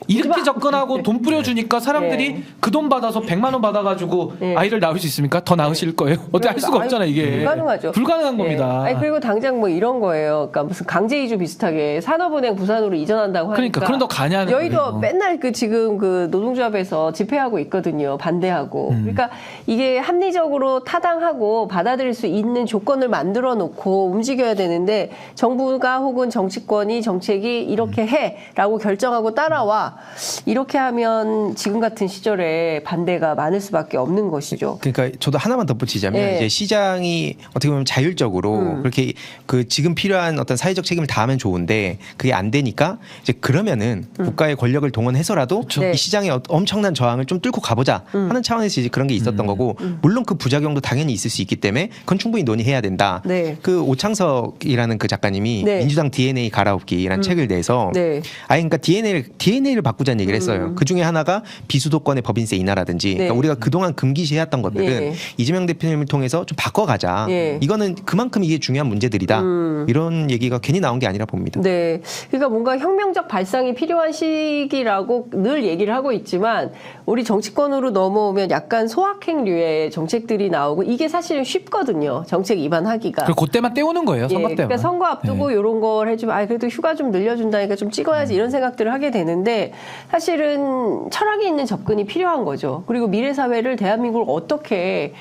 이렇게 접근하고 돈 뿌려주니까 사람들이 네. 그 돈 받아서 100만 원 받아가지고 네. 아이를 낳을 수 있습니까? 더 낳으실 거예요? 어떻게 할 수가 아니, 없잖아 이게. 불가능하죠. 불가능한 겁니다. 아니, 그리고 당장 뭐 이런 거예요. 그러니까 무슨 강제 이주 비슷하게 산업은행 부산으로 이전한다고 하니까. 그러니까 그런 더 가냐는 여의도 거예요. 맨날 그 지금 그 노동조합에서 집회하고 있거든요. 반대하고. 그러니까 이게 합리적으로 타당하고 받아들일 수 있는 조건을 만들어 놓고 움직여야 되는데 정부가 혹은 정치권이 정책이 이렇게 해라고 결정하고 따라와 이렇게 하면 지금 같은 시절에 반대가 많을 수밖에 없는 것이죠. 그러니까 저도 하나만 덧붙이자면 네. 이제 시장이 어떻게 보면 자율적으로 그렇게 그 지금 필요한 어떤 사회적 책임을 다하면 좋은데 그게 안 되니까 이제 그러면은 국가의 권력을 동원해서라도 네. 이 시장의 엄청난 저항을 좀 뚫고 가보자 하는 차원에서 이제 그런 게 있었던 거고 물론 그 부작용도 당연히 있을 수 있기 때문에 그건 충분히 논의해야 된다. 네. 그 오창석이라는 그 작가님이 네. 민주당 DNA 갈아엎기라는 책을 내서 네. 아예 그러니까 DNA를 바꾸자는 얘기를 했어요. 그 중에 하나가 비수도권의 법인세 인하라든지 네. 그러니까 우리가 그동안 금기시해왔던 것들은 예. 이재명 대표님을 통해서 좀 바꿔가자. 예. 이거는 그만큼 이게 중요한 문제들이다. 이런 얘기가 괜히 나온 게 아니라 봅니다. 네. 그러니까 뭔가 혁명적 발상이 필요한 시기라고 늘 얘기를 하고 있지만 우리 정치권으로 넘어오면 약간 소확행류의 정책들이 나오고 이게 사실은 쉽거든요. 정책 입안하기가. 그리고 그때만 때우는 거예요. 선거 때만. 그러니까 선거 앞두고 이런 걸 해주면 아 그래도 휴가 좀 늘려준다니까 좀 찍어야지 이런 생각들을 하게 되는데 사실은 철학이 있는 접근이 필요한 거죠. 그리고 미래 사회를 대한민국을 어떻게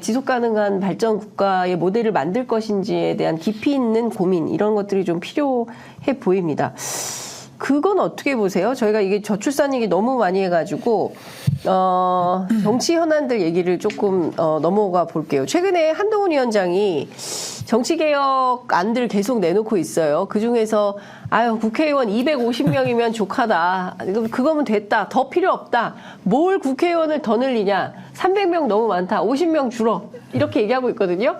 지속 가능한 발전 국가의 모델을 만들 것인지에 대한 깊이 있는 고민 이런 것들이 좀 필요해 보입니다. 그건 어떻게 보세요? 저희가 이게 저출산 얘기 너무 많이 해가지고 정치 현안들 얘기를 조금 넘어가 볼게요. 최근에 한동훈 위원장이 정치개혁 안들 계속 내놓고 있어요. 그중에서 아유 국회의원 250명이면 족하다. 그거면 됐다. 더 필요 없다. 뭘 국회의원을 더 늘리냐. 300명 너무 많다. 50명 줄어. 이렇게 얘기하고 있거든요.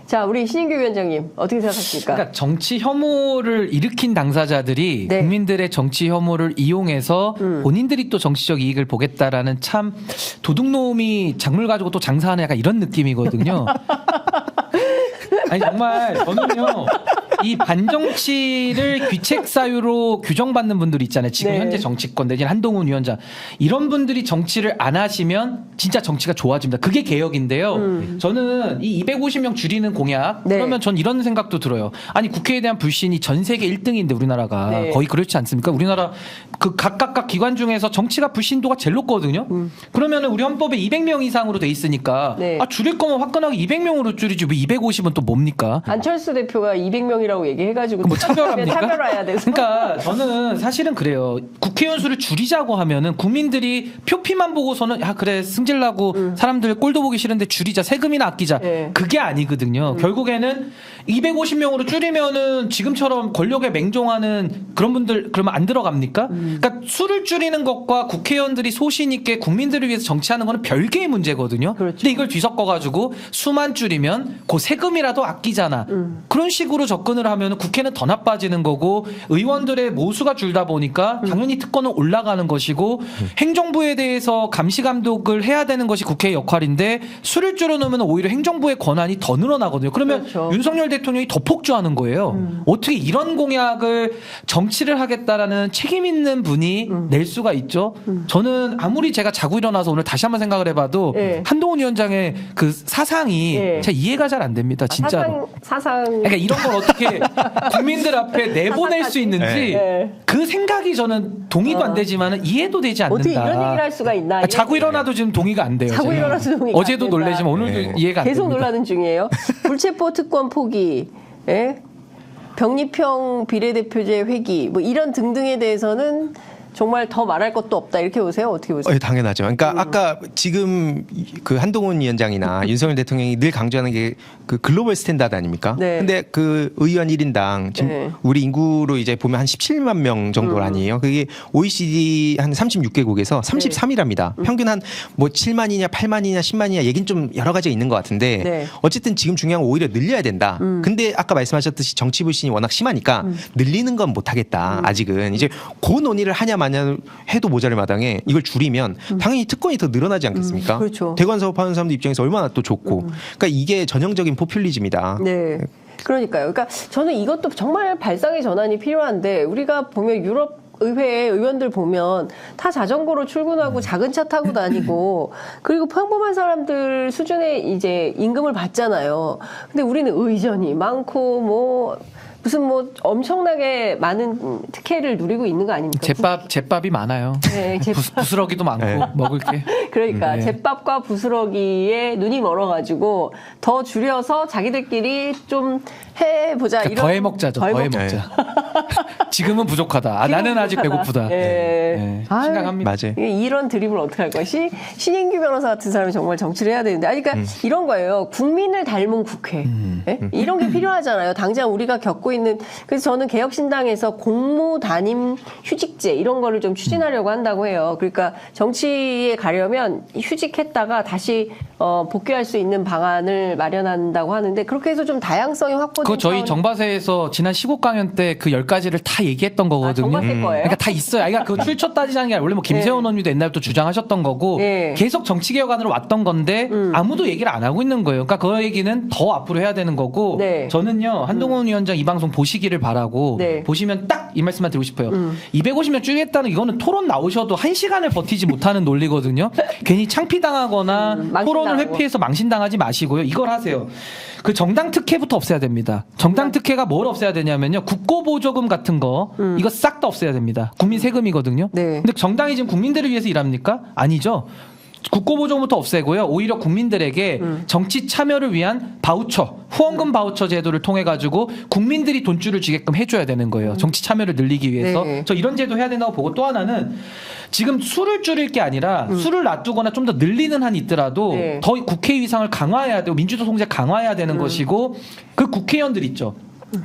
자, 우리 신인규 위원장님 어떻게 생각하십니까? 그러니까 정치 혐오를 일으킨 당사자들이 네. 국민들의 정치 혐오를 이용해서 본인들이 또 정치적 이익을 보겠다라는 참 도둑놈이 작물 가지고 또 장사하는 약간 이런 느낌이거든요. 아니 정말 저는요 이 반정치를 귀책 사유로 규정받는 분들이 있잖아요. 지금 네. 현재 정치권 내지는 한동훈 위원장 이런 분들이 정치를 안 하시면 진짜 정치가 좋아집니다. 그게 개혁인데요. 저는 이 250명 줄이는 공약 네. 그러면 전 이런 생각도 들어요. 아니 국회에 대한 불신이 전 세계 1등인데 우리나라가 네. 거의 그렇지 않습니까? 우리나라 그 각각 기관 중에서 정치가 불신도가 제일 높거든요. 그러면은 우리 헌법에 200명 이상으로 돼 있으니까 네. 아 줄일 거면 화끈하게 200명으로 줄이지 왜 250은 또 뭡니까? 안철수 대표가 200명이라고 얘기해가지고 뭐 차별합니까? 차별화해야 돼서. 그러니까 저는 사실은 그래요. 국회의원 수를 줄이자고 하면은 국민들이 표피만 보고서는 야 그래 승질나고 사람들 꼴도 보기 싫은데 줄이자 세금이나 아끼자 네. 그게 아니거든요. 결국에는 250명으로 줄이면은 지금처럼 권력에 맹종하는 그런 분들 그러면 안 들어갑니까? 그러니까 수를 줄이는 것과 국회의원들이 소신 있게 국민들을 위해서 정치하는 거는 별개의 문제거든요. 그렇죠. 근데 이걸 뒤섞어 가지고 수만 줄이면 그 세금이라도 아끼잖아. 그런 식으로 접근을 하면 국회는 더 나빠지는 거고 의원들의 모수가 줄다 보니까 당연히 특권은 올라가는 것이고 행정부에 대해서 감시 감독을 해야 되는 것이 국회의 역할인데 수를 줄여놓으면 오히려 행정부의 권한이 더 늘어나거든요. 그러면 그렇죠. 윤석열 대통령이 더 폭주하는 거예요. 어떻게 이런 공약을 정치를 하겠다라는 책임 있는 분이 낼 수가 있죠? 저는 아무리 제가 자고 일어나서 오늘 다시 한번 생각을 해봐도 네. 한동훈 위원장의 그 사상이 네. 제가 이해가 잘 안 됩니다. 진짜로. 사상 그러니까 이런 걸 어떻게 국민들 앞에 내보낼 수 있는지 네. 그 생각이 저는 동의도 안 되지만 이해도 되지 않는다. 어떻게 이런 얘기를 할 수가 있나? 자고 일어나도 지금 동의가 안 돼요. 자고 제가. 일어나도 동의가 안 어제도 된다. 놀래지만 오늘도 네. 이해가 안 계속 됩니다. 논란은 중이에요. 불체포 특권 포기, 예? 병립형 비례대표제 회기, 뭐 이런 등등에 대해서는 정말 더 말할 것도 없다 이렇게 보세요. 어떻게 보세요? 당연하죠. 그러니까 아까 지금 그 한동훈 위원장이나 윤석열 대통령이 늘 강조하는 게 그 글로벌 스탠다드 아닙니까? 네. 근데 그 의원 1인당 지금 네. 우리 인구로 이제 보면 한 17만 명 정도 아니에요. 그게 OECD 한 36개국에서 33위랍니다. 평균 한 뭐 7만이냐 8만이냐 10만이냐 얘긴 좀 여러 가지가 있는 것 같은데 네. 어쨌든 지금 중요한 건 오히려 늘려야 된다. 근데 아까 말씀하셨듯이 정치 불신이 워낙 심하니까 늘리는 건 못하겠다. 아직은 이제 그 논의를 하냐 마냐 해도 모자랄 마당에 이걸 줄이면 당연히 특권이 더 늘어나지 않겠습니까? 그렇죠. 대관 사업하는 사람들 입장에서 얼마나 또 좋고. 그러니까 이게 전형적인 포퓰리즘이다. 네. 그러니까요. 그러니까 저는 이것도 정말 발상의 전환이 필요한데 우리가 보면 유럽 의회 의원들 보면 다 자전거로 출근하고 작은 차 타고 다니고 그리고 평범한 사람들 수준의 이제 임금을 받잖아요. 근데 우리는 의전이 많고 뭐 무슨 뭐 엄청나게 많은 특혜를 누리고 있는 거 아닙니까? 제밥이 많아요. 네, 부스러기도 많고 네. 먹을 게. 그러니까 네. 제밥과 부스러기에 눈이 멀어가지고 더 줄여서 자기들끼리 좀 해보자. 그러니까 더해 먹자죠. 더해 먹자. 지금은 부족하다. 나는 아직 배고프다. 예. 네, 아유, 심각합니다. 맞아요. 이런 드립을 어떻게 할 거야? 신인규 변호사 같은 사람이 정말 정치를 해야 되는데. 아니, 그러니까 이런 거예요. 국민을 닮은 국회. 예? 이런 게 필요하잖아요. 당장 우리가 겪고 있는. 그래서 저는 개혁신당에서 공무 담임 휴직제 이런 거를 좀 추진하려고 한다고 해요. 그러니까 정치에 가려면 휴직했다가 다시 복귀할 수 있는 방안을 마련한다고 하는데 그렇게 해서 좀 다양성이 확보된 그거 저희 차원에서- 정바세에서 지난 15강연 때 그 10가지를 다 얘기했던 거거든요. 정바세 거예요? 그러니까 다 있어요. 그러니까 그거 출처 따지자는 게 아니라 원래 뭐 김세원 의원님도 옛날부터 주장하셨던 거고 네. 계속 정치개혁안으로 왔던 건데 아무도 얘기를 안 하고 있는 거예요. 그러니까 그 얘기는 더 앞으로 해야 되는 거고 네. 저는요 한동훈 위원장 이 방송 보시기를 바라고 네. 보시면 딱 이 말씀만 드리고 싶어요. 250명 줄이겠다는 이거는 토론 나오셔도 1시간을 버티지 못하는 논리거든요. 괜히 창피당하거나 토론을 망신당하고. 회피해서 망신당하지 마시고요. 이걸 하세요. 그 정당 특혜부터 없애야 됩니다. 정당 특혜가 뭘 없애야 되냐면요. 국고보조금 같은 거 이거 싹 다 없애야 됩니다. 국민 세금이거든요. 네. 근데 정당이 지금 국민들을 위해서 일합니까? 아니죠. 국고보조금부터 없애고요. 오히려 국민들에게 정치 참여를 위한 바우처, 후원금 바우처 제도를 통해 가지고 국민들이 돈줄을 쥐게끔 해줘야 되는 거예요. 정치 참여를 늘리기 위해서. 네. 저 이런 제도 해야 된다고 보고 또 하나는 지금 수를 줄일 게 아니라 수를 놔두거나 좀 더 늘리는 한이 있더라도 네. 더 국회 위상을 강화해야 되고 민주도 통제 강화해야 되는 것이고 그 국회의원들 있죠.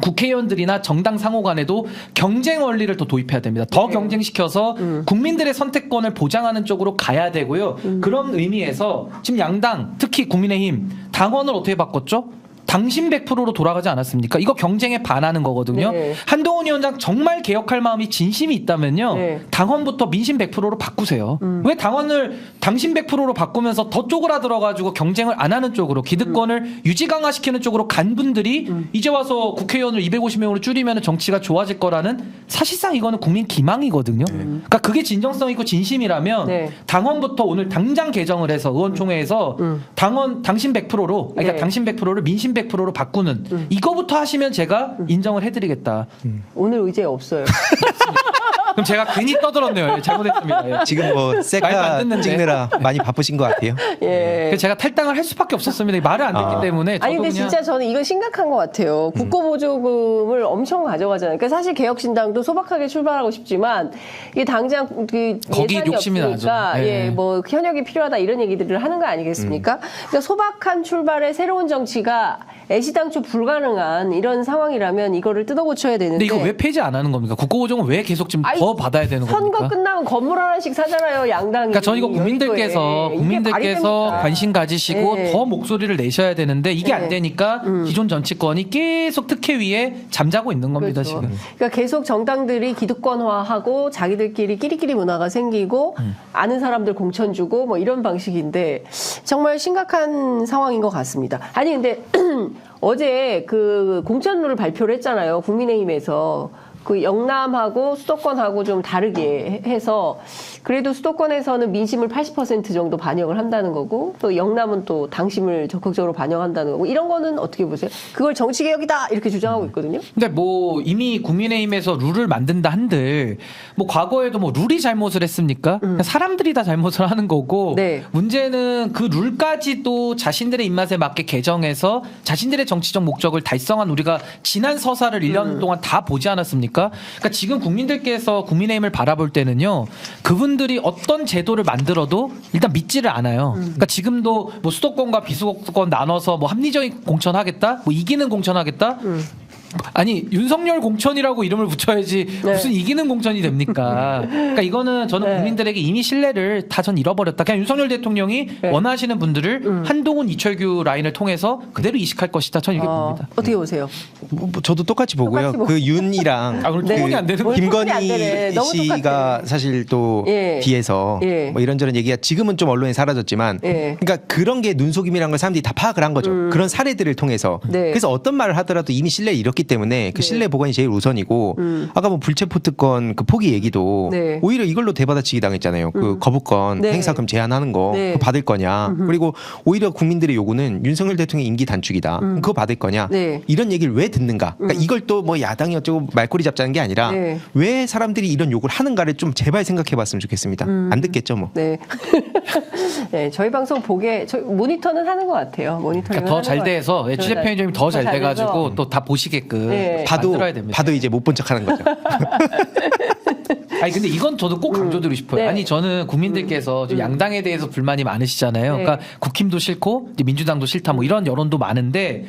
국회의원들이나 정당 상호 간에도 경쟁 원리를 더 도입해야 됩니다. 더 경쟁시켜서 국민들의 선택권을 보장하는 쪽으로 가야 되고요. 그런 의미에서 지금 양당, 특히 국민의힘 당원을 어떻게 바꿨죠? 당신 100%로 돌아가지 않았습니까? 이거 경쟁에 반하는 거거든요. 네. 한동훈 위원장 정말 개혁할 마음이 진심이 있다면요. 네. 당원부터 민심 100%로 바꾸세요. 왜 당원을 당신 100%로 바꾸면서 더 쪼그라들어가지고 경쟁을 안 하는 쪽으로 기득권을 유지 강화시키는 쪽으로 간 분들이 이제 와서 국회의원을 250명으로 줄이면 정치가 좋아질 거라는 사실상 이거는 국민 기망이거든요. 그러니까 그게 진정성 있고 진심이라면 네. 당원부터 오늘 당장 개정을 해서 의원총회에서 당원 당신 100%로 그러니까 네. 당신 100%를 민심 100%로 바꾸는 이거부터 하시면 제가 인정을 해드리겠다. 오늘 의제 없어요. 그럼 제가 괜히 떠들었네요. 예, 잘못했습니다. 예. 지금 뭐 말도 안 셀카 듣는데. 찍느라 많이 바쁘신 것 같아요. 예. 그래서 제가 탈당을 할 수밖에 없었습니다. 말을 안 듣기 때문에 저도 아니 근데 그냥 진짜 저는 이건 심각한 것 같아요. 국고보조금을 엄청 가져가잖아요. 그러니까 사실 개혁신당도 소박하게 출발하고 싶지만 이게 당장 그 거기 예산이 욕심이 없으니까 나죠. 예. 예, 뭐 현역이 필요하다 이런 얘기들을 하는 거 아니겠습니까? 그러니까 소박한 출발의 새로운 정치가 애시당초 불가능한 이런 상황이라면 이거를 뜯어고쳐야 되는데. 근데 이거 왜 폐지 안 하는 겁니까? 국고보조금 왜 계속 지금 아니, 더 받아야 되는 선거 겁니까? 끝나면 건물 하나씩 사잖아요, 양당이. 그러니까 저는 이거 국민들께서 이게 말이 됩니까? 관심 가지시고 예. 더 목소리를 내셔야 되는데 이게 예. 안 되니까 기존 정치권이 계속 특혜 위에 잠자고 있는 겁니다 그렇죠. 지금. 그러니까 계속 정당들이 기득권화하고 자기들끼리 끼리끼리 문화가 생기고 아는 사람들 공천 주고 뭐 이런 방식인데 정말 심각한 상황인 것 같습니다. 아니 근데 어제 그 공천룰을 발표를 했잖아요. 국민의힘에서. 그 영남하고 수도권하고 좀 다르게 해서 그래도 수도권에서는 민심을 80% 정도 반영을 한다는 거고 또 영남은 또 당심을 적극적으로 반영한다는 거고 이런 거는 어떻게 보세요? 그걸 정치개혁이다 이렇게 주장하고 있거든요. 근데 뭐 이미 국민의힘에서 룰을 만든다 한들 뭐 과거에도 뭐 룰이 잘못을 했습니까? 그냥 사람들이 다 잘못을 하는 거고 네. 문제는 그 룰까지도 자신들의 입맛에 맞게 개정해서 자신들의 정치적 목적을 달성한 우리가 지난 서사를 1년 동안 다 보지 않았습니까? 그러니까 지금 국민들께서 국민의힘을 바라볼 때는요. 그분들이 어떤 제도를 만들어도 일단 믿지를 않아요. 그러니까 지금도 뭐 수도권과 비수도권 나눠서 뭐 합리적인 공천하겠다? 뭐 이기는 공천하겠다? 아니 윤석열 공천이라고 이름을 붙여야지 네. 무슨 이기는 공천이 됩니까? 그러니까 이거는 저는 네. 국민들에게 이미 신뢰를 다 전 잃어버렸다. 그냥 윤석열 대통령이 네. 원하시는 분들을 한동훈 이철규 라인을 통해서 그대로 이식할 것이다. 저는 이렇게 봅니다. 어떻게 보세요? 뭐 저도 똑같이 보고요. 똑같이 보고. 그 윤이랑 아, 오늘 토론이 안 되는 거예요? 토론이 안 되네. 김건희 너무 씨가 똑같아. 사실 또 예. 비해서 예. 뭐 이런저런 얘기가 지금은 좀 언론에 사라졌지만 예. 그러니까 그런 게 눈속임이라는 걸 사람들이 다 파악을 한 거죠. 그런 사례들을 통해서. 네. 그래서 어떤 말을 하더라도 이미 신뢰를 잃었기 때문에 그 네. 신뢰 보관이 제일 우선이고 아까 뭐 불체포 특권 그 포기 얘기도 네. 오히려 이걸로 대받아치기 당했잖아요. 그 거부권 네. 행사금 제한하는 거 네. 그거 받을 거냐. 그리고 오히려 국민들의 요구는 윤석열 대통령 임기 단축이다. 그거 받을 거냐. 네. 이런 얘기를 왜 듣는가. 그러니까 이걸 또 뭐 야당이 어쩌고 말꼬리 잡자는 게 아니라 네. 왜 사람들이 이런 요구를 하는가를 좀 제발 생각해봤으면 좋겠습니다. 안 듣겠죠 뭐. 네. 네, 저희 방송 모니터는 하는 것 같아요. 모니터링은 더 잘 돼서 취재 편의점이 더 잘 잘 돼가지고 돼서. 또 다 보시게끔 네. 만들어야 됩니다. 봐도 이제 못 본 척하는 거죠. 아니 근데 이건 저도 꼭 강조드리고 싶어요. 네. 아니 저는 국민들께서 좀 양당에 대해서 불만이 많으시잖아요. 네. 그러니까 국힘도 싫고 이제 민주당도 싫다 뭐 이런 여론도 많은데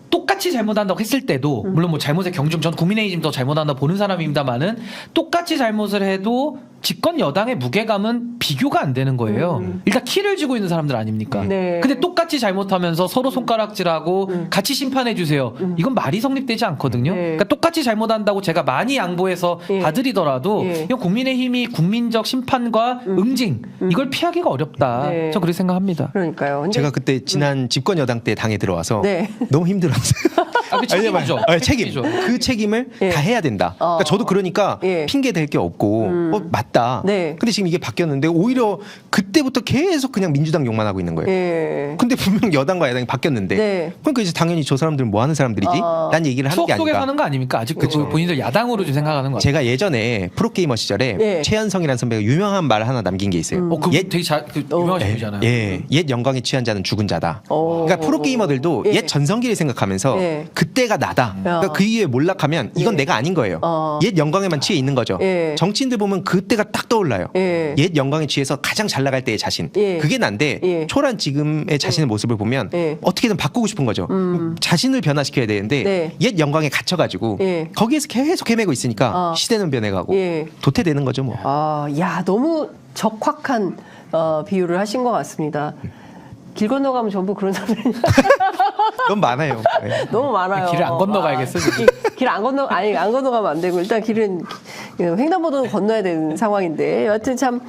똑같이 잘못한다고 했을 때도 물론 뭐 잘못의 경중 전 국민의힘 더 잘못한다 보는 사람입니다만은 똑같이 잘못을 해도 집권 여당의 무게감은 비교가 안 되는 거예요. 일단 키를 쥐고 있는 사람들 아닙니까? 네. 근데 똑같이 잘못하면서 서로 손가락질하고 같이 심판해 주세요. 이건 말이 성립되지 않거든요. 네. 그러니까 똑같이 잘못한다고 제가 많이 양보해서 예. 봐드리더라도 예. 이건 국민의힘이 국민적 심판과 응징 이걸 피하기가 어렵다. 네. 저 그렇게 생각합니다. 그러니까요. 근데 제가 그때 지난 집권 여당 때 당에 들어와서 네. 너무 힘들었어요. 아, 그 책임이죠. 책임. 책임이죠. 그 책임을 예. 다 해야 된다. 그러니까 저도 그러니까 예. 핑계 될 게 없고 맞다. 네. 근데 지금 이게 바뀌었는데 오히려 그때부터 계속 그냥 민주당 욕만 하고 있는 거예요. 예. 근데 분명 여당과 야당이 바뀌었는데 네. 그러니까 이제 당연히 저 사람들은 뭐 하는 사람들이지? 난 얘기를 하는 추억 게 속에 아닌가. 사는 거 아닙니까? 아직도 그 본인들 야당으로 좀 생각하는 거 같아요. 제가 예전에 프로게이머 시절에 네. 최현성이라는 선배가 유명한 말 하나 남긴 게 있어요. 그 옛 되게 유명하신 분이잖아요. 옛 영광에 취한 자는 죽은 자다. 그러니까 프로게이머들도 예. 옛 전성기를 생각하면서 예. 그때가 나다. 그러니까 그 이후에 몰락하면 이건 예. 내가 아닌 거예요. 옛 영광에만 취해 있는 거죠. 예. 정치인들 보면 그때가 딱 떠올라요. 예. 옛 영광에 취해서 가장 잘 나갈 때의 자신. 예. 그게 난데 예. 초란 지금의 자신의 모습을 보면 예. 어떻게든 바꾸고 싶은 거죠. 자신을 변화시켜야 되는데 네. 옛 영광에 갇혀가지고 예. 거기에서 계속 헤매고 있으니까 시대는 변해가고 예. 도태되는 거죠 뭐. 야, 너무 적확한 비유를 하신 것 같습니다. 길 건너가면 전부 그런 사람들이 너무 많아요. 네. 너무 많아요. 길을 안 건너가야겠어, 지금. 길 안 건너가면 안 되고 일단 길은 횡단보도는 건너야 되는 상황인데 여하튼 참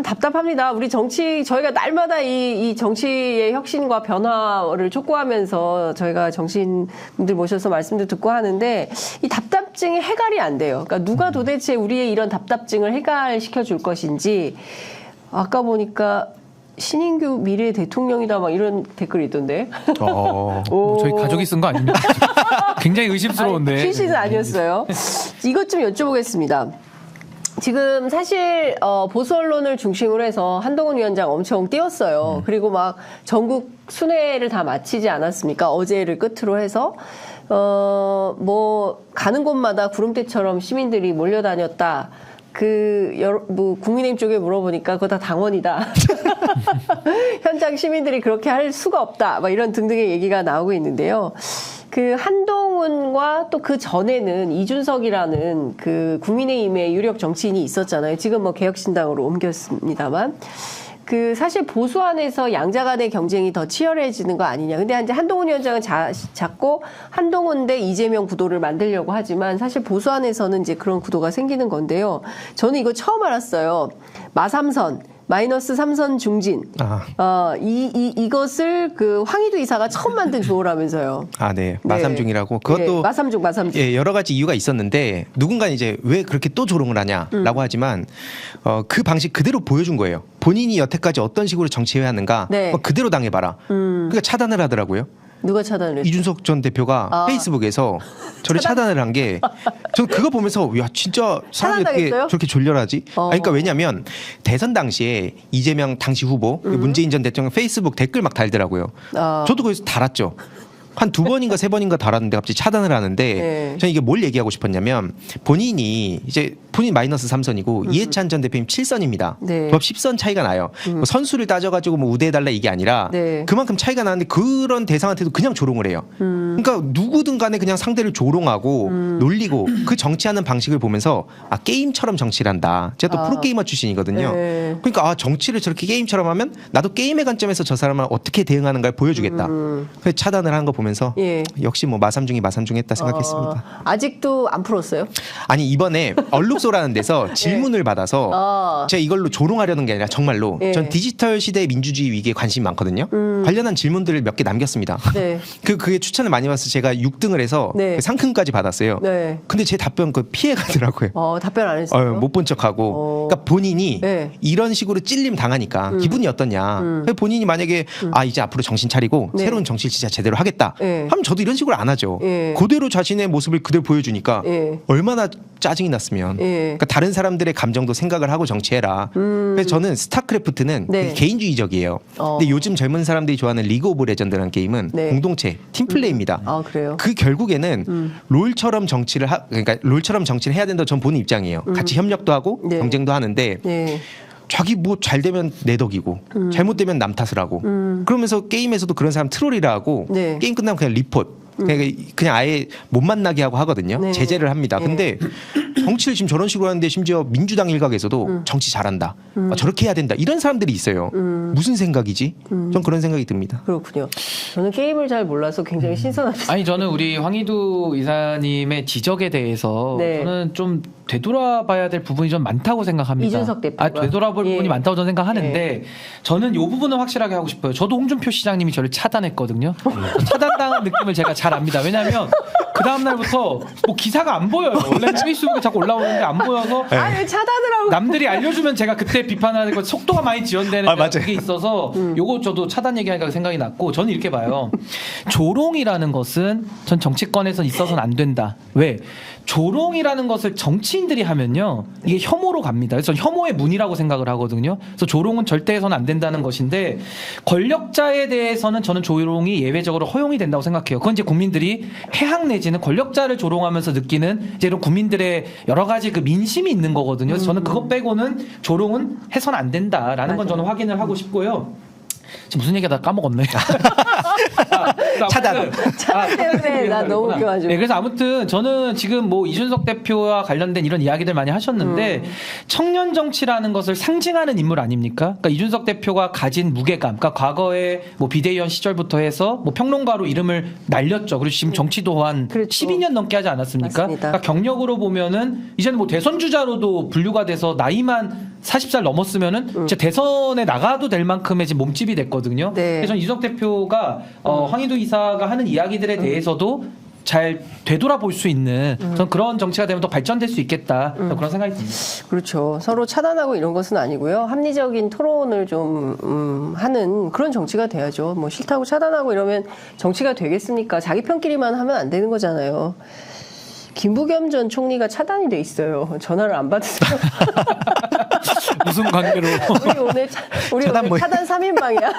답답합니다. 우리 저희가 날마다 이 정치의 혁신과 변화를 촉구하면서 저희가 정치인분들 모셔서 말씀도 듣고 하는데 이 답답증이 해결이 안 돼요. 그러니까 누가 도대체 우리의 이런 답답증을 해결시켜 줄 것인지 아까 보니까 신인규 미래 대통령이다 막 이런 댓글이 있던데. 저희 가족이 쓴 거 아닙니까? 굉장히 의심스러운데. 실시는 아니었어요. 이것 좀 여쭤보겠습니다. 지금 사실 보수 언론을 중심으로 해서 한동훈 위원장 엄청 띄웠어요. 그리고 막 전국 순회를 다 마치지 않았습니까? 어제를 끝으로 해서 뭐 가는 곳마다 구름대처럼 시민들이 몰려다녔다. 국민의힘 쪽에 물어보니까 그거 다 당원이다. 현장 시민들이 그렇게 할 수가 없다. 막 이런 등등의 얘기가 나오고 있는데요. 그 한동훈과 또 그 전에는 이준석이라는 그 국민의힘의 유력 정치인이 있었잖아요. 지금 뭐 개혁신당으로 옮겼습니다만. 사실 보수 안에서 양자 간의 경쟁이 더 치열해지는 거 아니냐. 근데 이제 한동훈 위원장은 자꾸 한동훈 대 이재명 구도를 만들려고 하지만 사실 보수 안에서는 이제 그런 구도가 생기는 건데요. 저는 이거 처음 알았어요. 마삼선. -3선 중진. 이것을 그 황희두 이사가 처음 만든 조어라면서요. 네. 마삼중이라고. 그것도 마삼중. 예, 여러 가지 이유가 있었는데 누군가 이제 왜 그렇게 또 조롱을 하냐라고 하지만 그 방식 그대로 보여준 거예요. 본인이 여태까지 어떤 식으로 정치해야 하는가 네. 그대로 당해봐라. 그러니까 차단을 하더라고요. 누가 차단을 했어요? 이준석 전 대표가 페이스북에서 저를 차단을 한 게 저는 그거 보면서 야 진짜 사람이 어떻게 차단당했어요? 저렇게 졸렬하지? 그러니까 왜냐하면 대선 당시에 이재명 당시 후보 문재인 전 대통령 페이스북 댓글 막 달더라고요. 저도 거기서 달았죠. 한 2번인가 3번인가 달았는데 갑자기 차단을 하는데 네. 저는 이게 뭘 얘기하고 싶었냐면 본인 -3선이고 이해찬 전 대표님 7선입니다. 네. 법 10선 차이가 나요. 뭐 선수를 따져가지고 뭐 우대해달라 이게 아니라 네. 그만큼 차이가 나는데 그런 대상한테도 그냥 조롱을 해요. 그러니까 누구든 간에 그냥 상대를 조롱하고 놀리고 그 정치하는 방식을 보면서 게임처럼 정치를 한다. 제가 또 프로게이머 출신이거든요. 네. 그러니까 정치를 저렇게 게임처럼 하면 나도 게임의 관점에서 저 사람을 어떻게 대응하는가를 보여주겠다. 그래서 차단을 한 거 보면서 보면서 예. 역시 뭐 마삼 중에 마삼 중 했다 생각했습니다. 아직도 안 풀었어요? 아니 이번에 얼룩소라는 데서 질문을 받아서 제가 이걸로 조롱하려는 게 아니라 정말로 예. 전 디지털 시대의 민주주의 위기에 관심이 많거든요. 관련한 질문들을 몇 개 남겼습니다. 네. 그게 추천을 많이 받아서 제가 6등을 해서 네. 그 상금까지 받았어요. 네. 근데 제 답변 그 피해가더라고요. 답변 안 했어요. 못 본 척하고. 그러니까 본인이 네. 이런 식으로 찔림 당하니까 기분이 어떠냐. 본인이 만약에 이제 앞으로 정신 차리고 네. 새로운 정치를 진짜 제대로 하겠다. 네. 하면 저도 이런 식으로 안 하죠. 네. 그대로 자신의 모습을 그대로 보여주니까 네. 얼마나 짜증이 났으면. 네. 그러니까 다른 사람들의 감정도 생각을 하고 정치해라. 그래서 저는 스타크래프트는 네. 되게 개인주의적이에요. 근데 요즘 젊은 사람들이 좋아하는 리그 오브 레전드라는 게임은 네. 공동체, 팀플레이입니다. 그래요? 그 결국에는 롤처럼 정치를 그러니까 롤처럼 정치를 해야 된다고 전 보는 입장이에요. 같이 협력도 하고 네. 경쟁도 하는데 네. 자기 뭐 잘 되면 내 덕이고 잘못되면 남 탓을 하고 그러면서 게임에서도 그런 사람 트롤이라 하고 네. 게임 끝나면 그냥 리포트 그냥 아예 못 만나게 하고 하거든요. 네. 제재를 합니다. 네. 근데 정치를 지금 저런 식으로 하는데 심지어 민주당 일각에서도 정치 잘한다. 저렇게 해야 된다. 이런 사람들이 있어요. 무슨 생각이지? 전 그런 생각이 듭니다. 그렇군요. 저는 게임을 잘 몰라서 굉장히 신선합니다. 아니 저는 우리 황희두 이사님의 지적에 대해서 네. 저는 좀 되돌아봐야 될 부분이 좀 많다고 생각합니다. 이준석 대표가. 되돌아볼 예. 부분이 많다고 저는 생각하는데 저는 이 부분은 확실하게 하고 싶어요. 저도 홍준표 시장님이 저를 차단했거든요. 차단당한 느낌을 제가 잘 압니다. 왜냐하면 그 다음 날부터 뭐 기사가 안 보여요. 원래 페이스북에 자꾸 올라오는데 안 보여서 왜 차단을 하고? 남들이 알려주면 제가 그때 비판하는 거 속도가 많이 지연되는 맞아요. 그게 있어서 요거 저도 차단 얘기하니까 생각이 났고 저는 이렇게 봐요. 조롱이라는 것은 전 정치권에선 있어서는 안 된다. 왜? 조롱이라는 것을 정치인들이 하면요 이게 혐오로 갑니다. 그래서 혐오의 문이라고 생각을 하거든요. 그래서 조롱은 절대 해서는 안 된다는 것인데 권력자에 대해서는 저는 조롱이 예외적으로 허용이 된다고 생각해요. 그건 이제 국민들이 해학 내지는 권력자를 조롱하면서 느끼는 이제 이런 국민들의 여러 가지 그 민심이 있는 거거든요. 그래서 저는 그것 빼고는 조롱은 해서는 안 된다라는 건 저는 확인을 하고 싶고요. 지금 무슨 얘기가 다 까먹었네. 차단. 때문에 나 너무 웃겨가지고. 네, 그래서 아무튼 저는 지금 뭐 이준석 대표와 관련된 이런 이야기들 많이 하셨는데 청년 정치라는 것을 상징하는 인물 아닙니까? 그러니까 이준석 대표가 가진 무게감, 그러니까 과거에 뭐 비대위원 시절부터 해서 뭐 평론가로 이름을 날렸죠. 그리고 지금 정치도 한 그렇죠. 12년 넘게 하지 않았습니까? 맞습니다. 그러니까 경력으로 보면은 이제는 뭐 대선 주자로도 분류가 돼서 나이만 40살 넘었으면은 진짜 대선에 나가도 될 만큼의 지금 몸집이 됐거든요. 네. 그래서 저는 이준석 대표가 황희두 이사가 하는 이야기들에 대해서도 잘 되돌아볼 수 있는 저는 그런 정치가 되면 더 발전될 수 있겠다 그런 생각이 듭니다. 그렇죠. 서로 차단하고 이런 것은 아니고요. 합리적인 토론을 좀 하는 그런 정치가 돼야죠. 뭐 싫다고 차단하고 이러면 정치가 되겠습니까? 자기 편끼리만 하면 안 되는 거잖아요. 김부겸 전 총리가 차단이 돼 있어요. 전화를 안 받으세요. 무슨 관계로? 우리 차단 오늘 뭐예요? 차단 3인방이야.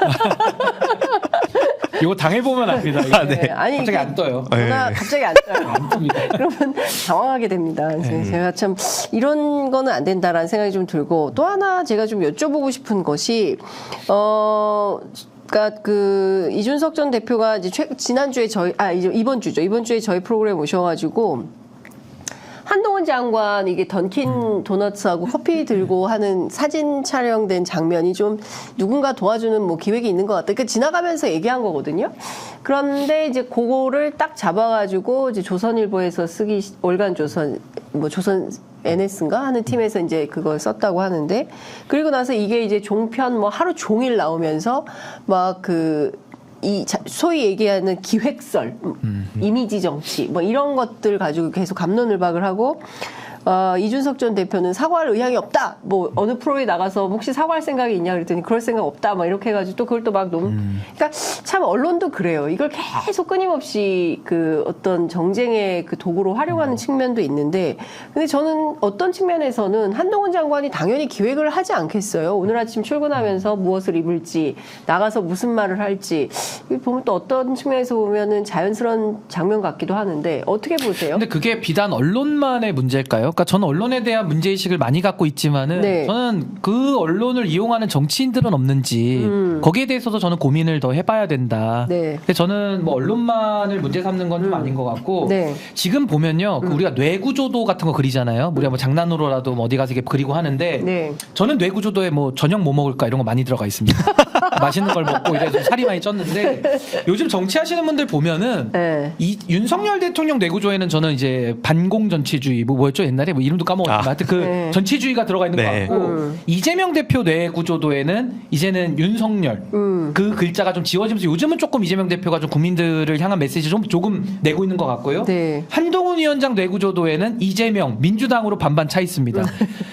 이거 당해보면 압니다. 이게. 네. 아니, 갑자기 이게 안 떠요. 전화 네. 갑자기 안 떠요. 안 뜹니다. 그러면 당황하게 됩니다. 제가 참 이런 거는 안 된다라는 생각이 좀 들고 또 하나 제가 좀 여쭤보고 싶은 것이 그러니까 그 이준석 전 대표가 이제 지난주에 이번 주에 저희 프로그램 오셔가지고 한동훈 장관 이게 던킨 도너츠하고 커피 들고 하는 사진 촬영된 장면이 좀 누군가 도와주는 뭐 기획이 있는 것 같다. 그러니까 지나가면서 얘기한 거거든요. 그런데 이제 그거를 딱 잡아가지고 이제 조선일보에서 월간 조선 조선 NS인가 하는 팀에서 이제 그걸 썼다고 하는데 그리고 나서 이게 이제 종편 뭐 하루 종일 나오면서 막 소위 얘기하는 기획설, 이미지 정치, 뭐 이런 것들 가지고 계속 갑론을박을 하고, 이준석 전 대표는 사과할 의향이 없다. 뭐 어느 프로에 나가서 혹시 사과할 생각이 있냐 그랬더니 그럴 생각 없다. 막 이렇게 해가지고 또 그걸 또 막 그러니까 참 언론도 그래요. 이걸 계속 끊임없이 그 어떤 정쟁의 그 도구로 활용하는 측면도 있는데, 근데 저는 어떤 측면에서는 한동훈 장관이 당연히 기획을 하지 않겠어요. 오늘 아침 출근하면서 무엇을 입을지, 나가서 무슨 말을 할지, 보면 또 어떤 측면에서 보면은 자연스러운 장면 같기도 하는데 어떻게 보세요? 근데 그게 비단 언론만의 문제일까요? 그러니까 저는 언론에 대한 문제의식을 많이 갖고 있지만은 네. 저는 그 언론을 이용하는 정치인들은 없는지 거기에 대해서도 저는 고민을 더 해봐야 된다. 네. 근데 저는 뭐 언론만을 문제 삼는 건 좀 아닌 것 같고 네. 지금 보면요 그 우리가 뇌구조도 같은 거 그리잖아요. 우리가 뭐 장난으로라도 뭐 어디 가서 이렇게 그리고 하는데 네. 저는 뇌구조도에 뭐 저녁 뭐 먹을까 이런 거 많이 들어가 있습니다. 맛있는 걸 먹고 이래서 좀 살이 많이 쪘는데 요즘 정치하시는 분들 보면은 네. 이 윤석열 대통령 뇌구조에는 저는 이제 반공정치주의 뭐였죠 옛날에 뭐 이름도 까먹었지만 하여튼 그 네. 정치주의가 들어가 있는 네. 것 같고 이재명 대표 뇌구조도에는 이제는 윤석열 그 글자가 좀 지워지면서 요즘은 조금 이재명 대표가 좀 국민들을 향한 메시지 좀 조금 내고 있는 것 같고요. 네. 한동훈 위원장 뇌구조도에는 이재명 민주당으로 반반 차 있습니다.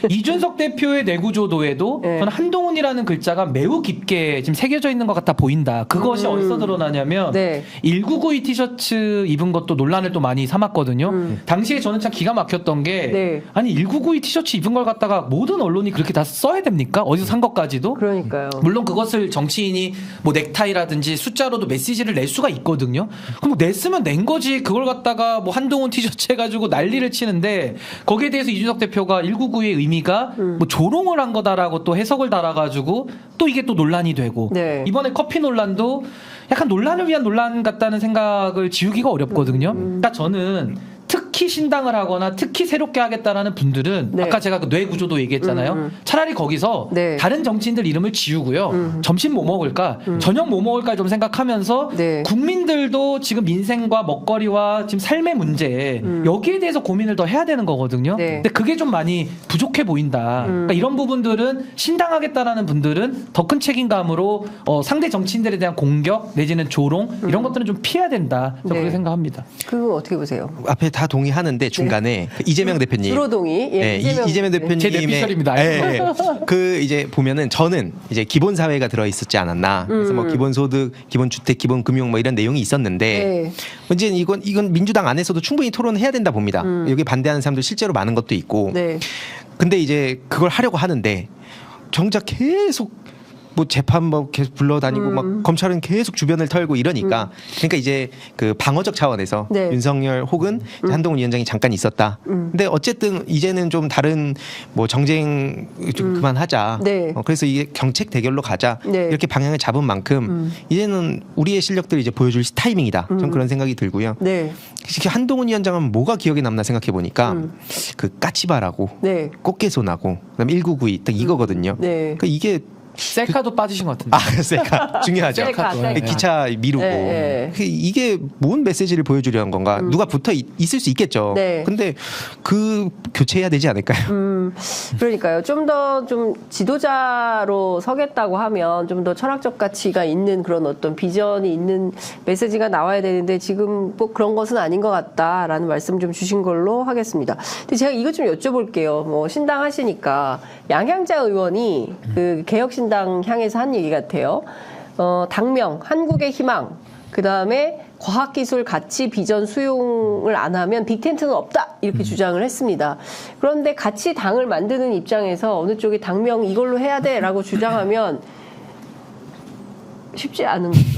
이준석 대표의 뇌구조도에도 네. 저는 한동훈이라는 글자가 매우 깊게 지금 새겨져 있는 것 같아 보인다. 그것이 어디서 드러나냐면 네. 1992 티셔츠 입은 것도 논란을 또 많이 삼았거든요. 당시에 저는 참 기가 막혔던 게 네. 아니 1992 티셔츠 입은 걸 갖다가 모든 언론이 그렇게 다 써야 됩니까? 어디서 산 것까지도? 그러니까요. 물론 그것을 정치인이 뭐 넥타이라든지 숫자로도 메시지를 낼 수가 있거든요. 그럼 뭐 냈으면 낸 거지. 그걸 갖다가 뭐 한동훈 티셔츠 해가지고 난리를 치는데 거기에 대해서 이준석 대표가 1992의 의미가 뭐 조롱을 한 거다라고 또 해석을 달아가지고 또 이게 또 논란이 되고 네. 이번에 커피 논란도 약간 논란을 위한 논란 같다는 생각을 지우기가 어렵거든요. 그러니까 저는 특히 신당을 하거나 특히 새롭게 하겠다라는 분들은 네. 아까 제가 그 뇌구조도 얘기했잖아요. 차라리 거기서 네. 다른 정치인들 이름을 지우고요. 점심 뭐 먹을까? 저녁 뭐 먹을까 좀 생각하면서 네. 국민들도 지금 민생과 먹거리와 지금 삶의 문제 여기에 대해서 고민을 더 해야 되는 거거든요. 네. 근데 그게 좀 많이 부족해 보인다. 그러니까 이런 부분들은 신당하겠다라는 분들은 더 큰 책임감으로 상대 정치인들에 대한 공격 내지는 조롱 이런 것들은 좀 피해야 된다. 저는 네. 그렇게 생각합니다. 그건 어떻게 보세요? 앞에 다 동의하는데 중간에 그 이재명 대표님. 주로 동의. 예, 네, 이재명 대표님의 제 뇌피셜입니다. 그 이제 보면은 저는 이제 기본 사회가 들어 있었지 않았나. 그래서 뭐 기본 소득, 기본 주택, 기본 금융 뭐 이런 내용이 있었는데 네. 이제 이건 민주당 안에서도 충분히 토론해야 된다 봅니다. 여기 반대하는 사람들 실제로 많은 것도 있고. 네. 근데 이제 그걸 하려고 하는데 정작 계속 뭐 재판 뭐 계속 불러다니고 막 검찰은 계속 주변을 털고 이러니까 그러니까 이제 그 방어적 차원에서 네. 윤석열 혹은 한동훈 위원장이 잠깐 있었다. 근데 어쨌든 이제는 좀 다른 뭐 정쟁 좀 그만하자. 네. 그래서 이게 정책 대결로 가자. 네. 이렇게 방향을 잡은 만큼 이제는 우리의 실력들을 이제 보여줄 타이밍이다. 좀 그런 생각이 들고요. 네. 특히 한동훈 위원장은 뭐가 기억에 남나 생각해 보니까 그 까치바라고 네. 꽃게손하고 그다음 1992 딱 이거거든요. 네. 그러니까 이게 셀카도 빠지신 것 같은데. 셀카 중요하죠. 셀카. 기차 미루고 네. 이게 뭔 메시지를 보여주려는 건가? 누가 붙어 있을 수 있겠죠. 네. 근데 그 교체해야 되지 않을까요? 그러니까요. 좀 더 좀 지도자로 서겠다고 하면 좀 더 철학적 가치가 있는 그런 어떤 비전이 있는 메시지가 나와야 되는데 지금 뭐 그런 것은 아닌 것 같다라는 말씀 좀 주신 걸로 하겠습니다. 근데 제가 이것 좀 여쭤볼게요. 뭐 신당 하시니까 양향자 의원이 그 개혁신당 향해서 한 얘기 같아요. 당명, 한국의 희망, 그 다음에 과학기술 가치 비전 수용을 안 하면 빅텐트는 없다 이렇게 주장을 했습니다. 그런데 같이 당을 만드는 입장에서 어느 쪽이 당명 이걸로 해야 돼라고 주장하면 쉽지 않은 거죠.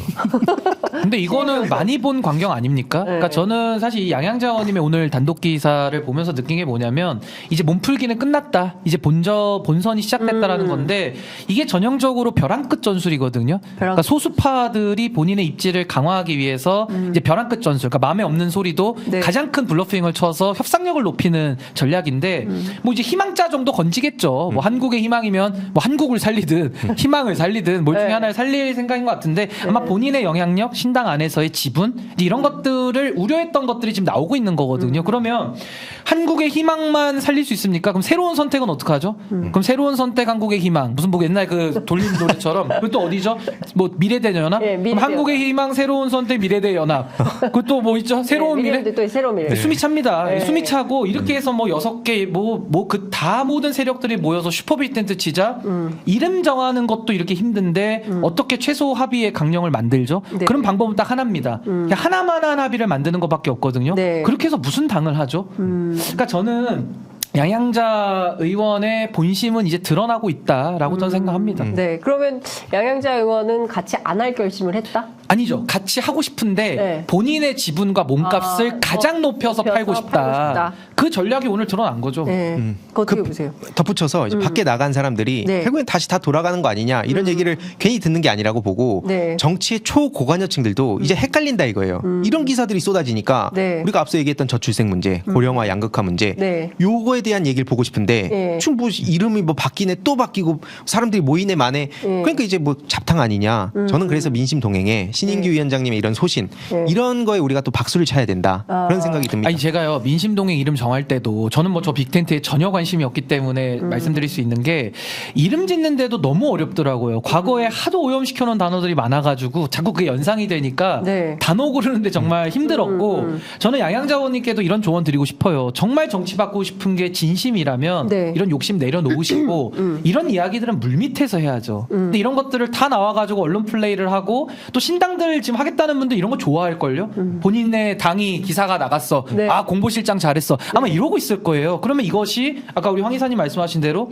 근데 이거는 많이 본 광경 아닙니까? 그러니까 저는 사실 이 양양자 의원님의 오늘 단독 기사를 보면서 느낀 게 뭐냐면 이제 몸풀기는 끝났다. 이제 본선이 시작됐다라는 건데 이게 전형적으로 벼랑 끝 전술이거든요. 그러니까 소수파들이 본인의 입지를 강화하기 위해서 이제 벼랑 끝 전술. 그러니까 마음에 없는 소리도 네. 가장 큰 블러핑을 쳐서 협상력을 높이는 전략인데 뭐 이제 희망자 정도 건지겠죠. 뭐 한국의 희망이면 뭐 한국을 살리든 희망을 살리든 뭘 중에 네. 하나를 살릴 생각인 것 같은데 아마 본인의 영향력, 신당 안에서의 지분 이런 것들을 우려했던 것들이 지금 나오고 있는 거거든요. 그러면 한국의 희망만 살릴 수 있습니까? 그럼 새로운 선택은 어떻게 하죠? 그럼 새로운 선택 한국의 희망 무슨 뭐 옛날 그 돌림 노래처럼 그것도 어디죠? 뭐 미래대 연합? 예, 그럼 미래대 한국의 희망 새로운 선택 미래대 연합. 그것도 뭐 있죠? 새로운 미래. 또 새로운 미래. 숨이 찹니다. 네. 숨이 차고 이렇게 해서 뭐 6개 뭐 그 다 모든 세력들이 모여서 슈퍼빅텐트 치자 이름 정하는 것도 이렇게 힘든데 어떻게 최소 합의의 강령을 만들죠? 네. 그런 방법은 딱 하나입니다. 그냥 하나만한 합의를 만드는 것밖에 없거든요. 네. 그렇게 해서 무슨 당을 하죠? 그러니까 저는 양양자 의원의 본심은 이제 드러나고 있다라고 저는 생각합니다. 네, 그러면 양양자 의원은 같이 안 할 결심을 했다? 아니죠. 같이 하고 싶은데 네. 본인의 지분과 몸값을 가장 높여서 팔고 싶다. 그 전략이 오늘 드러난 거죠. 네. 그거 어떻게 보세요? 덧붙여서 이제 밖에 나간 사람들이 네. 결국엔 다시 다 돌아가는 거 아니냐 이런 얘기를 괜히 듣는 게 아니라고 보고 네. 정치의 초고관여층들도 이제 헷갈린다 이거예요. 이런 기사들이 쏟아지니까 네. 우리가 앞서 얘기했던 저출생 문제, 고령화, 양극화 문제 네. 요거에 대한 얘기를 보고 싶은데 네. 지금 뭐 이름이 뭐 바뀌네 또 바뀌고 사람들이 모이네 마네 그러니까 이제 뭐 잡탕 아니냐. 저는 그래서 민심 동행에 신인규 네. 위원장님의 이런 소신 네. 이런 거에 우리가 또 박수를 쳐야 된다 그런 생각이 듭니다. 아니 제가요 민심동행 이름 정할 때도 저는 뭐 저 빅텐트에 전혀 관심이 없기 때문에 말씀드릴 수 있는 게 이름 짓는데도 너무 어렵더라고요. 과거에 하도 오염시켜 놓은 단어들이 많아가지고 자꾸 그게 연상이 되니까 네. 단어 고르는데 정말 힘들었고 저는 양양자원님께도 이런 조언 드리고 싶어요. 정말 정치 바꾸고 싶은 게 진심이라면 네. 이런 욕심 내려놓으시고 이런 이야기들은 물밑에서 해야죠. 근데 이런 것들을 다 나와가지고 언론 플레이를 하고 또 신당들 지금 하겠다는 분들 이런 거 좋아할걸요. 본인의 당이 기사가 나갔어. 네. 아 공보실장 잘했어. 아마 이러고 있을 거예요. 그러면 이것이 아까 우리 황 이사님 말씀하신 대로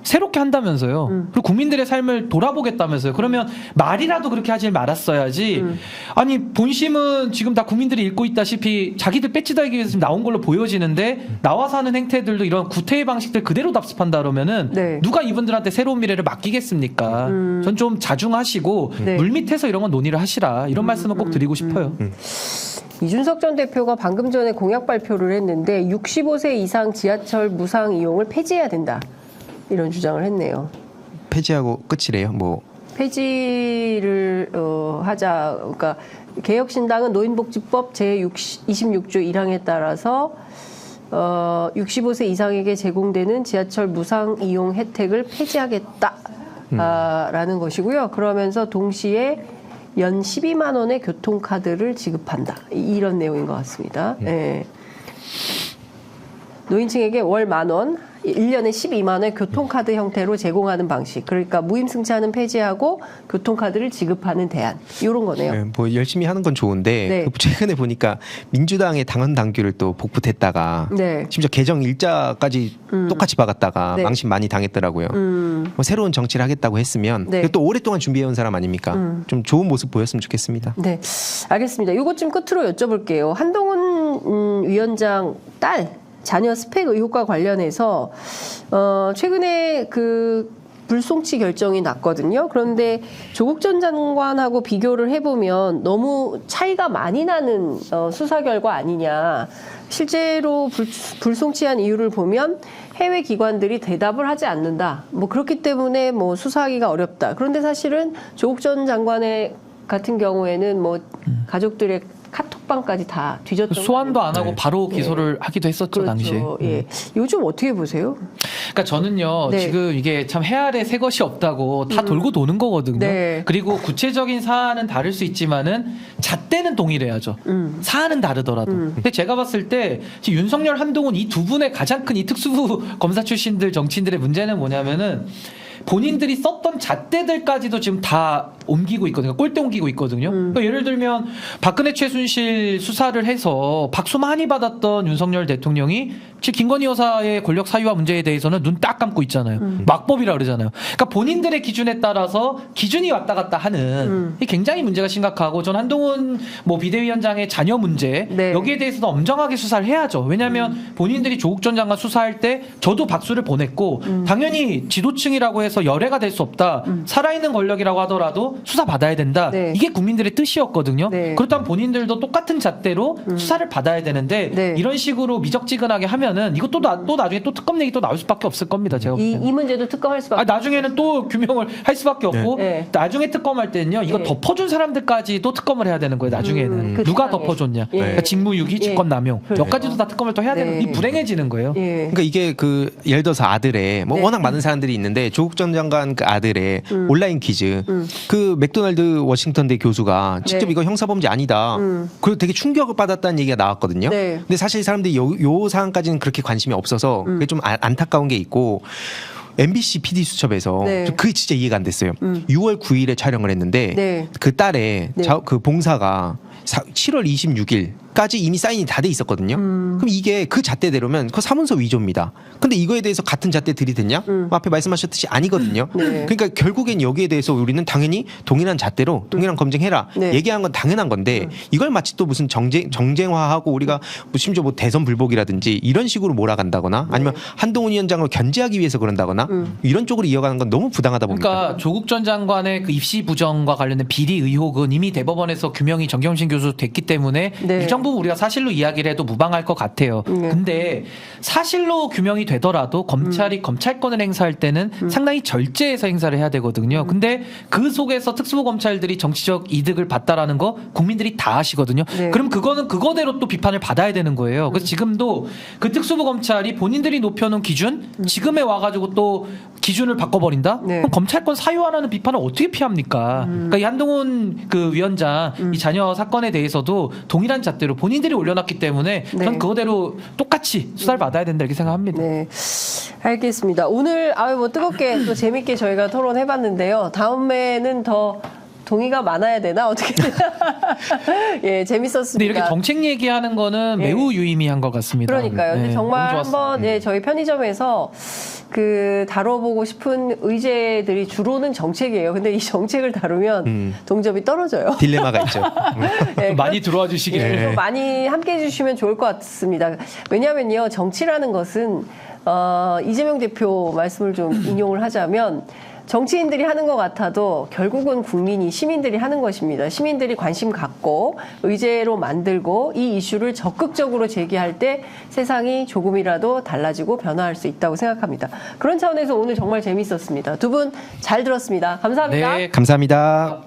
새롭게 한다면서요. 그리고 국민들의 삶을 돌아보겠다면서요. 그러면 말이라도 그렇게 하지 말았어야지. 아니 본심은 지금 다 국민들이 읽고 있다시피 자기들 배치달기 위해서 지금 나온 걸로 보여지는데 나와서 하는 행태들도 이런 구태의 방식들 그대로 답습한다 그러면은 네. 누가 이분들한테 새로운 미래를 맡기겠습니까? 전 좀 자중하시고 네. 물밑에서 이런 건 논의를 하시라. 이런 말씀을 꼭 드리고 싶어요. 이준석 전 대표가 방금 전에 공약 발표를 했는데 65세 이상 지하철 무상 이용을 폐지해야 된다. 이런 주장을 했네요. 폐지하고 끝이래요. 뭐 폐지를 하자. 그러니까 개혁신당은 노인복지법 제26조 1항에 따라서 65세 이상에게 제공되는 지하철 무상 이용 혜택을 폐지하겠다라는 것이고요. 그러면서 동시에 연 12만 원의 교통카드를 지급한다. 이런 내용인 것 같습니다. 예. 노인층에게 월 10,000원, 1년에 12만 원의 교통카드 형태로 제공하는 방식. 그러니까 무임승차는 폐지하고 교통카드를 지급하는 대안. 이런 거네요. 네, 뭐 열심히 하는 건 좋은데 네. 그 최근에 보니까 민주당의 당헌 당규를 또 복붙했다가 네. 심지어 개정 일자까지 똑같이 박았다가 네. 망신 많이 당했더라고요. 뭐 새로운 정치를 하겠다고 했으면 네. 또 오랫동안 준비해온 사람 아닙니까? 좀 좋은 모습 보였으면 좋겠습니다. 네, 알겠습니다. 이것 좀 끝으로 여쭤볼게요. 한동훈 위원장 딸 자녀 스펙 의혹과 관련해서 최근에 그 불송치 결정이 났거든요. 그런데 조국 전 장관하고 비교를 해보면 너무 차이가 많이 나는 수사 결과 아니냐. 실제로 불송치한 이유를 보면 해외 기관들이 대답을 하지 않는다. 뭐 그렇기 때문에 뭐 수사하기가 어렵다. 그런데 사실은 조국 전 장관의 같은 경우에는 뭐 가족들의 카톡방까지 다 뒤졌던 소환도 안 하고 네. 바로 기소를 하기도 했었죠. 그렇죠. 당시에. 예. 요즘 어떻게 보세요? 그러니까 저는요 네. 지금 이게 참 해아래 새 것이 없다고 다 돌고 도는 거거든요. 네. 그리고 구체적인 사안은 다를 수 있지만은 잣대는 동일해야죠. 사안은 다르더라도. 근데 제가 봤을 때 지금 윤석열, 한동훈 이 두 분의 가장 큰 이 특수부 검사 출신들 정치인들의 문제는 뭐냐면은 본인들이 썼던 잣대들까지도 지금 다 옮기고 있거든요. 꼴대 옮기고 있거든요. 그러니까 예를 들면 박근혜 최순실 수사를 해서 박수 많이 받았던 윤석열 대통령이 지금 김건희 여사의 권력 사유화 문제에 대해서는 눈 딱 감고 있잖아요. 막법이라 그러잖아요. 그러니까 본인들의 기준에 따라서 기준이 왔다 갔다 하는 이 굉장히 문제가 심각하고 전 한동훈 뭐 비대위원장의 자녀 문제 네. 여기에 대해서도 엄정하게 수사를 해야죠. 왜냐하면 본인들이 조국 전 장관 수사할 때 저도 박수를 보냈고 당연히 지도층이라고 해서 열애가 될 수 없다. 살아있는 권력이라고 하더라도 수사 받아야 된다. 네. 이게 국민들의 뜻이었거든요. 네. 그렇다면 본인들도 똑같은 잣대로 수사를 받아야 되는데 네. 이런 식으로 미적지근하게 하면은 이것도 또 나중에 또 특검 얘기 또 나올 수밖에 없을 겁니다. 제가 볼 때는. 이 문제도 특검할 수밖에. 나중에는 또 규명을 할 수밖에 없고 네. 나중에 특검할 때는요 이거 네. 덮어준 사람들까지 또 특검을 해야 되는 거예요. 나중에는 그 누가 세상에. 덮어줬냐. 예. 그러니까 직무유기, 직권남용 그렇죠. 여기까지도 다 특검을 또 해야 되는 네. 이 불행해지는 거예요. 예. 그러니까 이게 그 예를 들어서 아들의 뭐 네. 워낙 많은 사람들이 있는데 조국 전 장관 그 아들의 온라인 퀴즈 그 맥도날드 워싱턴대 교수가 직접 네. 이거 형사범죄 아니다. 그리고 되게 충격을 받았다는 얘기가 나왔거든요. 네. 근데 사실 사람들이 요 사안까지는 그렇게 관심이 없어서 그게 좀 안타까운 게 있고 MBC PD 수첩에서 네. 그게 진짜 이해가 안 됐어요. 6월 9일에 촬영을 했는데 네. 그 딸의 네. 그 봉사가 7월 26일 까지 이미 사인이 다 돼 있었거든요. 그럼 이게 그 잣대대로면 그 사문서 위조입니다. 근데 이거에 대해서 같은 잣대 들이댔냐? 앞에 말씀하셨듯이 아니거든요. 네. 그러니까 결국엔 여기에 대해서 우리는 당연히 동일한 잣대로 동일한 검증해라 네. 얘기한 건 당연한 건데 이걸 마치 또 무슨 정쟁화하고 우리가 뭐 심지어 뭐 대선 불복이라든지 이런 식으로 몰아간다거나 아니면 한동훈 위원장을 견제하기 위해서 그런다거나 이런 쪽으로 이어가는 건 너무 부당하다 봅니다. 그러니까 조국 전 장관의 그 입시 부정과 관련된 비리 의혹은 이미 대법원에서 규명이 정경심 교수 됐기 때문에 네. 일정 부분 우리가 사실로 이야기를 해도 무방할 것 같아요. 근데 사실로 규명이 되더라도 검찰이 검찰권을 행사할 때는 상당히 절제해서 행사를 해야 되거든요. 근데 그 속에서 특수부 검찰들이 정치적 이득을 봤다라는 거 국민들이 다 아시거든요. 네. 그럼 그거는 그거대로 또 비판을 받아야 되는 거예요. 그래서 지금도 그 특수부 검찰이 본인들이 높여놓은 기준 지금에 와가지고 또 기준을 바꿔버린다? 네. 그럼 검찰권 사유화라는 비판을 어떻게 피합니까? 그러니까 이 한동훈 그 위원장 이 자녀 사건에 대해서도 동일한 잣대로 본인들이 올려놨기 때문에 네. 전 그거대로 똑같이 수사를 받아야 된다 이렇게 생각합니다. 네, 알겠습니다. 오늘 뭐 뜨겁게 또 재밌게 저희가 토론해봤는데요. 다음에는 더 동의가 많아야 되나 어떻게? 예, 재밌었습니다. 근데 이렇게 정책 얘기하는 거는 예. 매우 유의미한 것 같습니다. 그러니까요. 근데 네, 정말 너무 좋았어요. 한번 저희 편의점에서 그 다뤄보고 싶은 의제들이 주로는 정책이에요. 근데 이 정책을 다루면 동접이 떨어져요. 딜레마가 있죠. 네, 많이 들어와 주시길. 예, 좀 많이 함께 해주시면 좋을 것 같습니다. 왜냐하면요, 정치라는 것은 이재명 대표 말씀을 좀 인용을 하자면 정치인들이 하는 것 같아도 결국은 국민이 시민들이 하는 것입니다. 시민들이 관심 갖고 의제로 만들고 이 이슈를 적극적으로 제기할 때 세상이 조금이라도 달라지고 변화할 수 있다고 생각합니다. 그런 차원에서 오늘 정말 재밌었습니다. 두 분 잘 들었습니다. 감사합니다. 네. 감사합니다.